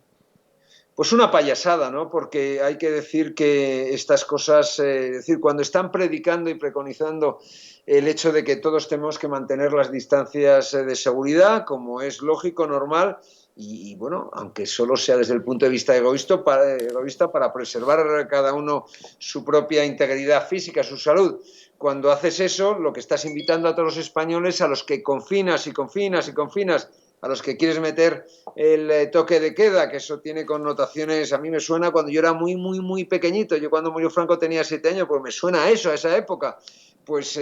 Pues una payasada, ¿no? Porque hay que decir que estas cosas, es decir, cuando están predicando y preconizando el hecho de que todos tenemos que mantener las distancias de seguridad, como es lógico, normal, y bueno, aunque solo sea desde el punto de vista egoísta para preservar cada uno su propia integridad física, su salud. Cuando haces eso, lo que estás invitando a todos los españoles, a los que confinas y confinas y confinas, a los que quieres meter el toque de queda, que eso tiene connotaciones, a mí me suena cuando yo era muy, muy, muy pequeñito, yo cuando murió Franco tenía 7 años, pues me suena a eso, a esa época. Pues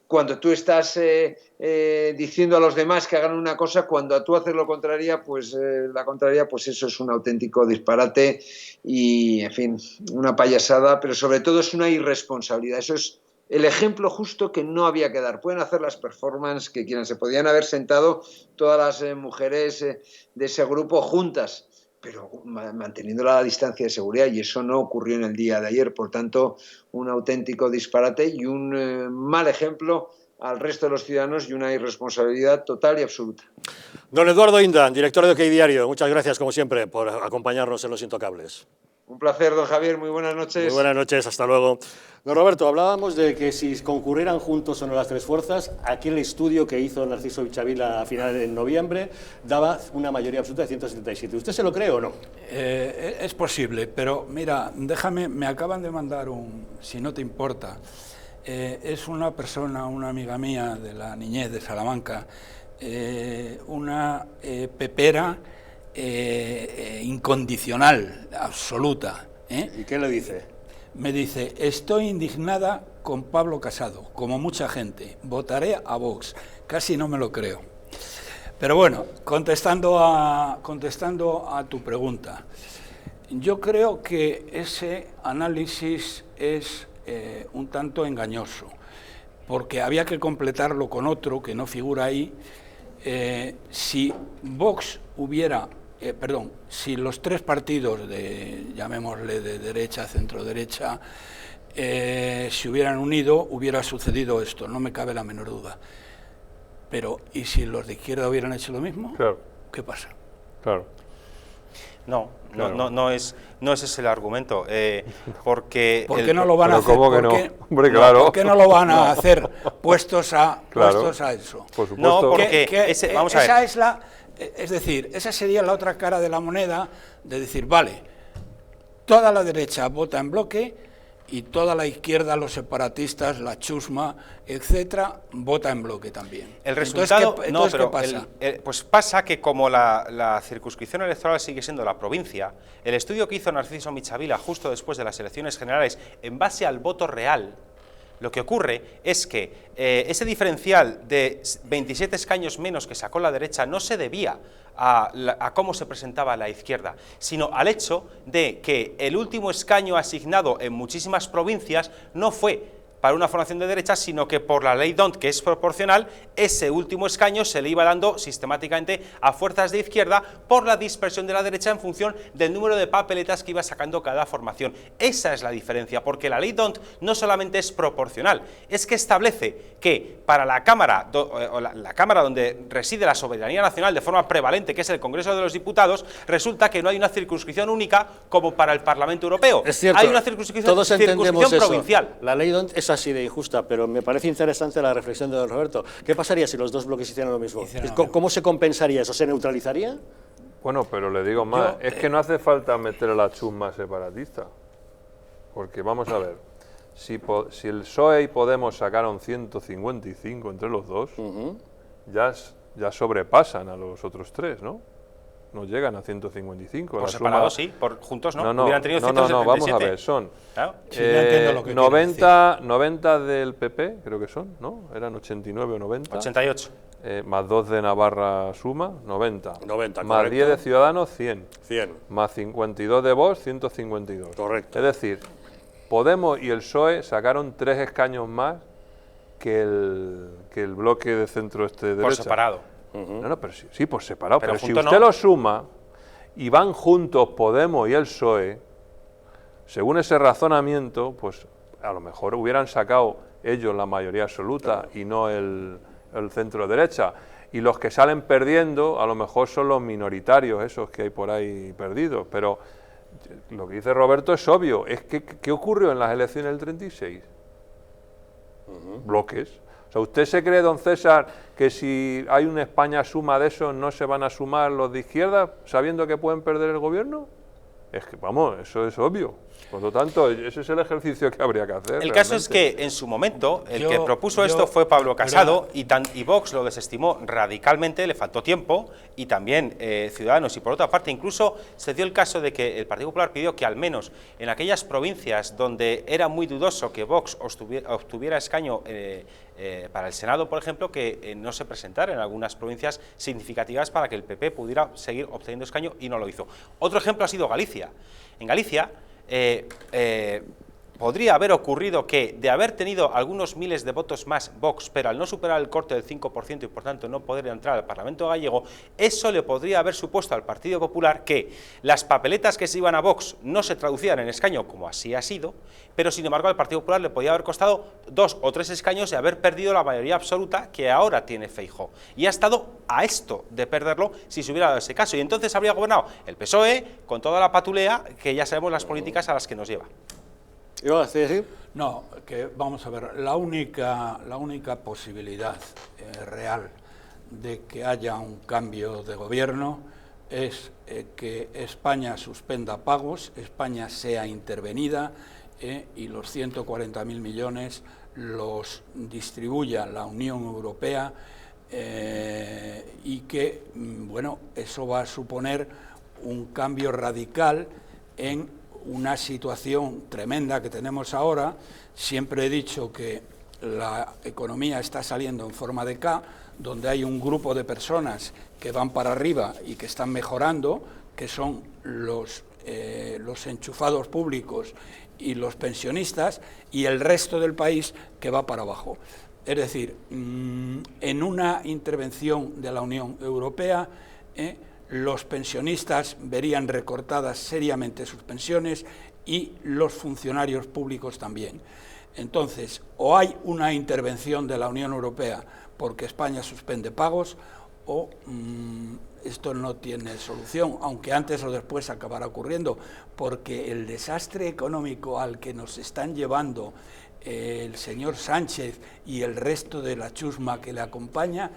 cuando tú estás diciendo a los demás que hagan una cosa, cuando tú haces lo contrario, pues eso es un auténtico disparate y, en fin, una payasada, pero sobre todo es una irresponsabilidad. Eso es el ejemplo justo que no había que dar. Pueden hacer las performances que quieran, se podían haber sentado todas las mujeres de ese grupo juntas, pero manteniendo la distancia de seguridad, y eso no ocurrió en el día de ayer. Por tanto, un auténtico disparate y un mal ejemplo al resto de los ciudadanos y una irresponsabilidad total y absoluta. Don Eduardo Inda, director de OK Diario, muchas gracias, como siempre, por acompañarnos en Los Intocables. Un placer, don Javier, muy buenas noches. Muy buenas noches, hasta luego. Don Roberto, hablábamos de que si concurrieran juntos o no las tres fuerzas, aquí el estudio que hizo Narciso Villavila a finales de noviembre daba una mayoría absoluta de 177. ¿Usted se lo cree o no? Es posible, pero mira, déjame, me acaban de mandar si no te importa, es una persona, una amiga mía de la niñez de Salamanca, una pepera incondicional, absoluta. ¿Y qué le dice? Me dice, estoy indignada con Pablo Casado, como mucha gente, votaré a Vox. Casi no me lo creo. Pero bueno, contestando a tu pregunta, yo creo que ese análisis es un tanto engañoso, porque había que completarlo con otro que no figura ahí. Si Vox hubiera... si los tres partidos llamémosle de derecha, centro-derecha, se hubieran unido, hubiera sucedido esto, no me cabe la menor duda. Pero, ¿y si los de izquierda hubieran hecho lo mismo? Claro. ¿Qué pasa? Claro. No es ese el argumento, porque... ¿Por qué no lo van a hacer? ¿Cómo que no? Hombre, claro. ¿Por qué no lo van a hacer puestos a eso? Por supuesto. No, porque vamos a ver. Esa es es decir, esa sería la otra cara de la moneda, de decir, vale, toda la derecha vota en bloque y toda la izquierda, los separatistas, la chusma, etcétera, vota en bloque también. El resultado, ¿qué pasa? Pues pasa que como la circunscripción electoral sigue siendo la provincia, el estudio que hizo Narciso Michavila justo después de las elecciones generales, en base al voto real, lo que ocurre es que ese diferencial de 27 escaños menos que sacó la derecha no se debía a cómo se presentaba la izquierda, sino al hecho de que el último escaño asignado en muchísimas provincias no fue para una formación de derecha, sino que por la ley D'Hondt, que es proporcional, ese último escaño se le iba dando sistemáticamente a fuerzas de izquierda por la dispersión de la derecha en función del número de papeletas que iba sacando cada formación. Esa es la diferencia, porque la ley D'Hondt no solamente es proporcional, es que establece que para la Cámara, la Cámara donde reside la soberanía nacional de forma prevalente, que es el Congreso de los Diputados, resulta que no hay una circunscripción única como para el Parlamento Europeo. Es cierto, hay una circunscripción provincial. La ley D'Hondt es así de injusta, pero me parece interesante la reflexión de don Roberto. ¿Qué pasaría si los dos bloques hicieran lo mismo? ¿Cómo se compensaría eso? ¿Se neutralizaría? Bueno, pero le digo más, es que no hace falta meter a la chusma separatista, porque vamos a ver, si el PSOE y Podemos sacaron 155 entre los dos, ya sobrepasan a los otros tres, ¿no? No llegan a 155. Por separado sí, por juntos no. Hubieran tenido 177. No, vamos a ver, son claro. Sí, ya entiendo lo que 90 del PP, creo que son, ¿no? Eran 89 o 90. 88. Más 2 de Navarra suma, 90. 90, más correcto. 10 de Ciudadanos, 100. 100. Más 52 de Vox, 152. Correcto. Es decir, Podemos y el PSOE sacaron 3 escaños más que el bloque de centro-derecha. Por separado. No, pero sí, por separado. Pero si usted no. lo suma y van juntos Podemos y el PSOE, según ese razonamiento, pues a lo mejor hubieran sacado ellos la mayoría absoluta y no el centro-derecha. Y los que salen perdiendo a lo mejor son los minoritarios, esos que hay por ahí perdidos. Pero lo que dice Roberto es obvio. Es que, ¿qué ocurrió en las elecciones del 36? Bloques. O sea, ¿usted se cree, don César, que si hay una España suma de esos no se van a sumar los de izquierda sabiendo que pueden perder el gobierno? Es que, vamos, eso es obvio. Por lo tanto, ese es el ejercicio que habría que hacer. El caso es que en su momento el que propuso esto fue Pablo Casado y Vox lo desestimó radicalmente, le faltó tiempo, y también Ciudadanos. Y por otra parte, incluso se dio el caso de que el Partido Popular pidió que al menos en aquellas provincias donde era muy dudoso que Vox obtuviera escaño para el Senado, por ejemplo, que no se presentara en algunas provincias significativas para que el PP pudiera seguir obteniendo escaño, y no lo hizo. Otro ejemplo ha sido Galicia. En Galicia podría haber ocurrido que, de haber tenido algunos miles de votos más Vox, pero al no superar el corte del 5% y por tanto no poder entrar al Parlamento gallego, eso le podría haber supuesto al Partido Popular que las papeletas que se iban a Vox no se traducían en escaño, como así ha sido, pero sin embargo al Partido Popular le podía haber costado 2 o 3 escaños y haber perdido la mayoría absoluta que ahora tiene Feijóo. Y ha estado a esto de perderlo si se hubiera dado ese caso. Y entonces habría gobernado el PSOE con toda la patulea que ya sabemos las políticas a las que nos lleva. ¿Iba a decir? No, que vamos a ver, la única posibilidad real de que haya un cambio de gobierno es que España suspenda pagos, España sea intervenida y los 140.000 millones los distribuya la Unión Europea y que, bueno, eso va a suponer un cambio radical en una situación tremenda que tenemos ahora. Siempre he dicho que la economía está saliendo en forma de K, donde hay un grupo de personas que van para arriba y que están mejorando, que son los enchufados públicos y los pensionistas, y el resto del país que va para abajo. Es decir, en una intervención de la Unión Europea, los pensionistas verían recortadas seriamente sus pensiones y los funcionarios públicos también. Entonces, o hay una intervención de la Unión Europea porque España suspende pagos, o esto no tiene solución, aunque antes o después acabará ocurriendo, porque el desastre económico al que nos están llevando el señor Sánchez y el resto de la chusma que le acompaña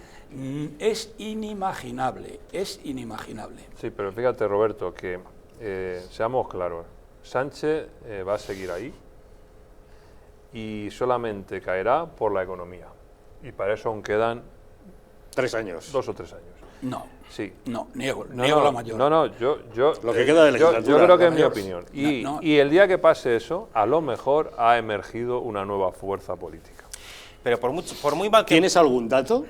es inimaginable, es inimaginable. Sí, pero fíjate, Roberto, que seamos claros, Sánchez va a seguir ahí, y solamente caerá por la economía. Y para eso aún quedan 3 años. 2 o 3 años. No, sí. niego No, la mayor. Lo que queda de legislatura, yo creo que es mi mayor. opinión. Y el día que pase eso, a lo mejor ha emergido una nueva fuerza política. Pero por muy mal que... ¿Tienes algún dato?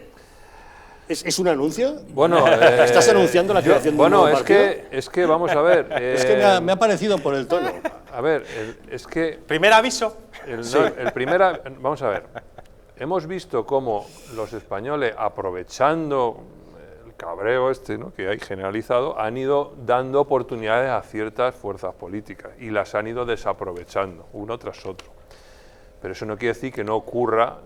¿Es un anuncio? Bueno, ¿estás anunciando la creación de un nuevo partido? es que vamos a ver. Es que me ha parecido por el tono. A ver, es que... ¿Primer aviso? Vamos a ver. Hemos visto cómo los españoles, aprovechando el cabreo ¿no? que hay generalizado, han ido dando oportunidades a ciertas fuerzas políticas y las han ido desaprovechando, uno tras otro. Pero eso no quiere decir que no ocurra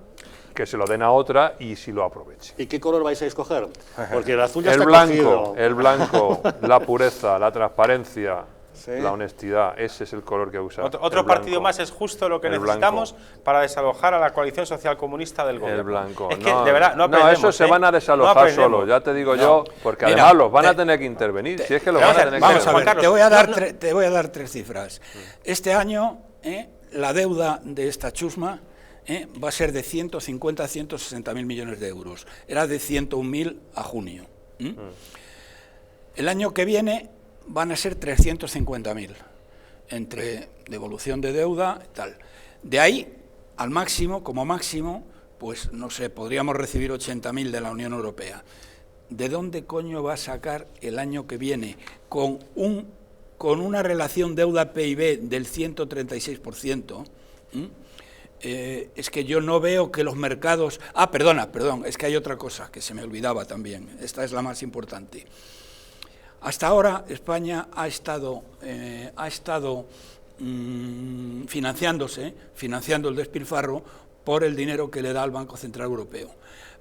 que se lo den a otra y si lo aproveche. ¿Y qué color vais a escoger? Porque el azul ya el está blanco, cogido. el blanco, la pureza, la transparencia, sí. La honestidad, ese es el color que usa. Otro partido más es justo lo que necesitamos para desalojar a la coalición social comunista del gobierno. El blanco. Es que, de verdad, no aprendemos. No, esos se van a desalojar solos, ya te digo yo, porque Mira, además los van a tener que intervenir. Si es que los van a tener que Vamos a ver, Carlos, te voy a dar 3 cifras. Este año, la deuda de esta chusma va a ser de 150 a 160 mil millones de euros. Era de 101.000 a junio. El año que viene van a ser 350.000, entre devolución de deuda y tal. De ahí, al máximo, como máximo, pues no sé, podríamos recibir 80.000 de la Unión Europea. ¿De dónde coño va a sacar el año que viene con una relación deuda-PIB del 136%? Es que yo no veo que los mercados... perdón, es que hay otra cosa que se me olvidaba también, esta es la más importante. Hasta ahora España ha estado financiando el despilfarro por el dinero que le da el Banco Central Europeo.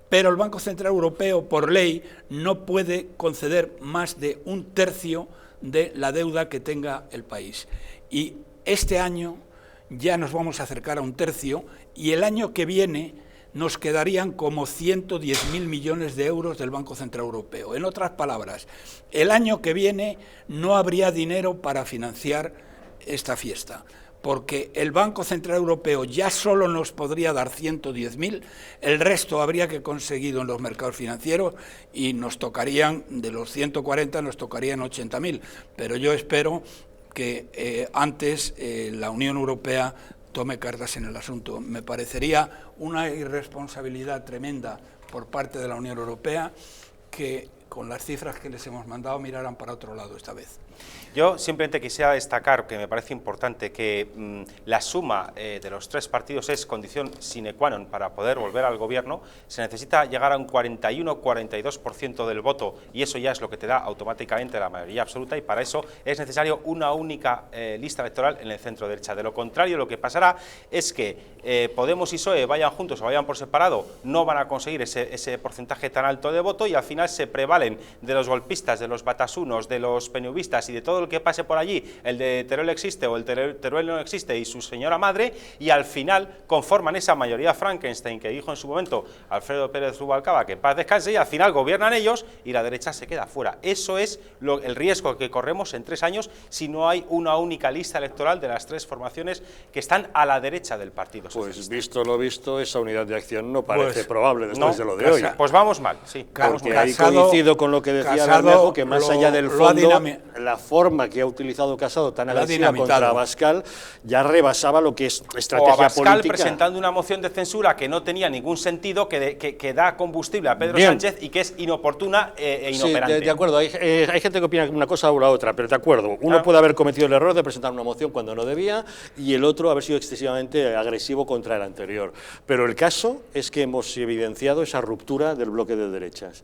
Pero el Banco Central Europeo, por ley, no puede conceder más de 1/3 de la deuda que tenga el país. Y este año ya nos vamos a acercar a 1/3 y el año que viene nos quedarían como 110.000 millones de euros del Banco Central Europeo. En otras palabras, el año que viene no habría dinero para financiar esta fiesta, porque el Banco Central Europeo ya solo nos podría dar 110.000, el resto habría que conseguirlo en los mercados financieros y nos tocarían, de los 140, nos tocarían 80.000, pero yo espero que antes la Unión Europea tome cartas en el asunto. Me parecería una irresponsabilidad tremenda por parte de la Unión Europea que con las cifras que les hemos mandado miraran para otro lado esta vez. Yo simplemente quisiera destacar, que me parece importante, que la suma de los 3 partidos es condición sine qua non para poder volver al gobierno. Se necesita llegar a un 41-42% del voto y eso ya es lo que te da automáticamente la mayoría absoluta, y para eso es necesario una única lista electoral en el centro derecha. De lo contrario, lo que pasará es que Podemos y PSOE vayan juntos o vayan por separado, no van a conseguir ese porcentaje tan alto de voto y al final se prevalen de los golpistas, de los batasunos, de los PNVistas y de todo el que pase por allí, el de Teruel existe o el Teruel no existe y su señora madre, y al final conforman esa mayoría Frankenstein que dijo en su momento Alfredo Pérez Rubalcaba, que en paz descanse, y al final gobiernan ellos y la derecha se queda fuera. Eso es el riesgo que corremos en 3 años si no hay una única lista electoral de las 3 formaciones que están a la derecha del Partido Socialista. Pues visto lo visto, esa unidad de acción no parece probable después de lo de hoy. Pues vamos mal, sí. Porque ahí coincido con lo que decía Bermejo, que más allá del fondo, la forma que ha utilizado Casado tan agresiva contra Abascal ya rebasaba lo que es estrategia Abascal política. Presentando una moción de censura que no tenía ningún sentido, que da combustible a Pedro Sánchez y que es inoportuna e inoperante. Sí, de acuerdo, hay gente que opina una cosa o la otra, pero de acuerdo, uno puede haber cometido el error de presentar una moción cuando no debía y el otro haber sido excesivamente agresivo contra el anterior. Pero el caso es que hemos evidenciado esa ruptura del bloque de derechas.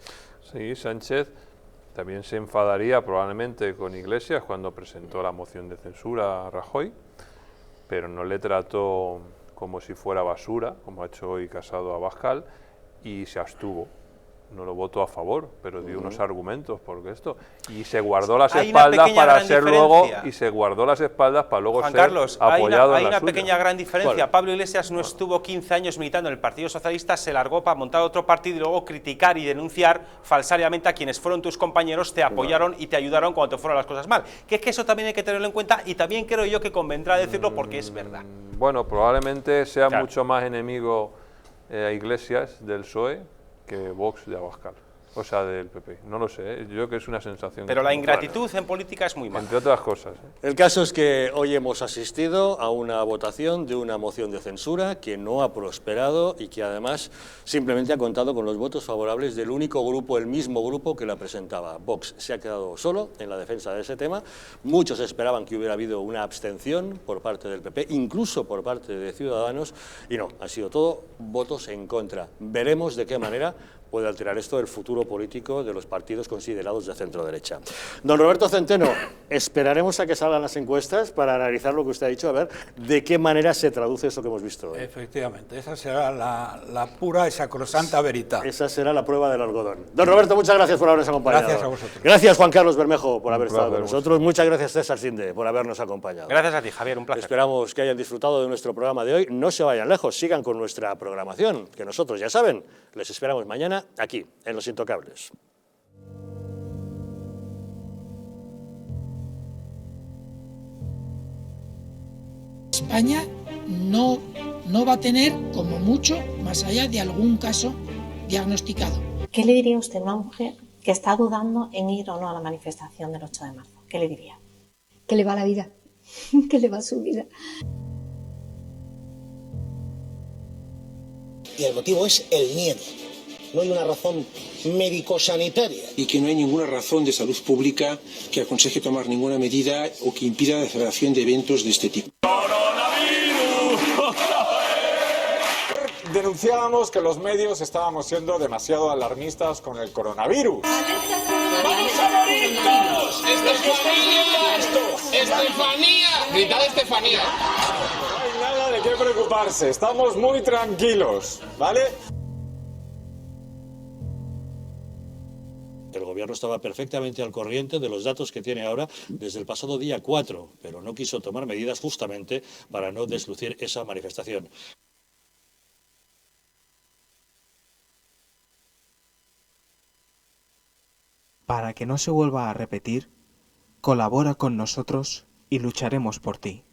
Sí, Sánchez también se enfadaría probablemente con Iglesias cuando presentó la moción de censura a Rajoy, pero no le trató como si fuera basura, como ha hecho hoy Casado a Abascal, y se abstuvo. no lo voto a favor, pero di unos argumentos porque esto, y se guardó las Hay una espaldas pequeña para gran ser diferencia. luego, y se guardó las espaldas para luego Juan ser Carlos, apoyado hay en la una suya. pequeña gran diferencia. ¿Cuál? Pablo Iglesias no estuvo 15 años militando en el Partido Socialista, se largó para montar otro partido y luego criticar y denunciar falsariamente a quienes fueron tus compañeros, te apoyaron y te ayudaron cuando te fueron las cosas mal. Que es que eso también hay que tenerlo en cuenta y también creo yo que convendrá decirlo porque es verdad. Bueno, probablemente sea Claro. mucho más enemigo a Iglesias del PSOE que Vox de Abascal. O sea, del PP. No lo sé, yo creo que es una sensación. Pero que la tengo ingratitud en política es muy mala. entre otras cosas. El caso es que hoy hemos asistido a una votación de una moción de censura que no ha prosperado y que además simplemente ha contado con los votos favorables del único grupo, el mismo grupo que la presentaba. Vox se ha quedado solo en la defensa de ese tema. Muchos esperaban que hubiera habido una abstención por parte del PP, incluso por parte de Ciudadanos, y no, ha sido todo votos en contra. Veremos de qué manera puede alterar esto el futuro político de los partidos considerados de centro-derecha. Don Roberto Centeno, esperaremos a que salgan las encuestas para analizar lo que usted ha dicho, a ver de qué manera se traduce eso que hemos visto hoy. Efectivamente, esa será la pura y sacrosanta veridad. Esa será la prueba del algodón. Don Roberto, muchas gracias por habernos acompañado. Gracias a vosotros. Gracias, Juan Carlos Bermejo, por haber Un estado con placer, nosotros. Muchas gracias, César Sinde, por habernos acompañado. Gracias a ti, Javier, un placer. Esperamos que hayan disfrutado de nuestro programa de hoy. No se vayan lejos, sigan con nuestra programación, que nosotros, ya saben, les esperamos mañana aquí, en Los Intocables. España no va a tener, como mucho, más allá de algún caso diagnosticado. ¿Qué le diría usted a una mujer que está dudando en ir o no a la manifestación del 8 de marzo? ¿Qué le diría? Que le va la vida, que le va su vida. Y el motivo es el miedo. No hay una razón médico-sanitaria. Y que no hay ninguna razón de salud pública que aconseje tomar ninguna medida o que impida la celebración de eventos de este tipo. Denunciábamos que los medios estábamos siendo demasiado alarmistas con el coronavirus. ¡Vamos a morir todos! ¡Estefanía! ¡Estefanía! Gritad Estefanía. No hay nada de qué preocuparse, estamos muy tranquilos, ¿vale? El gobierno estaba perfectamente al corriente de los datos que tiene ahora desde el pasado día 4, pero no quiso tomar medidas justamente para no deslucir esa manifestación. Para que no se vuelva a repetir, colabora con nosotros y lucharemos por ti.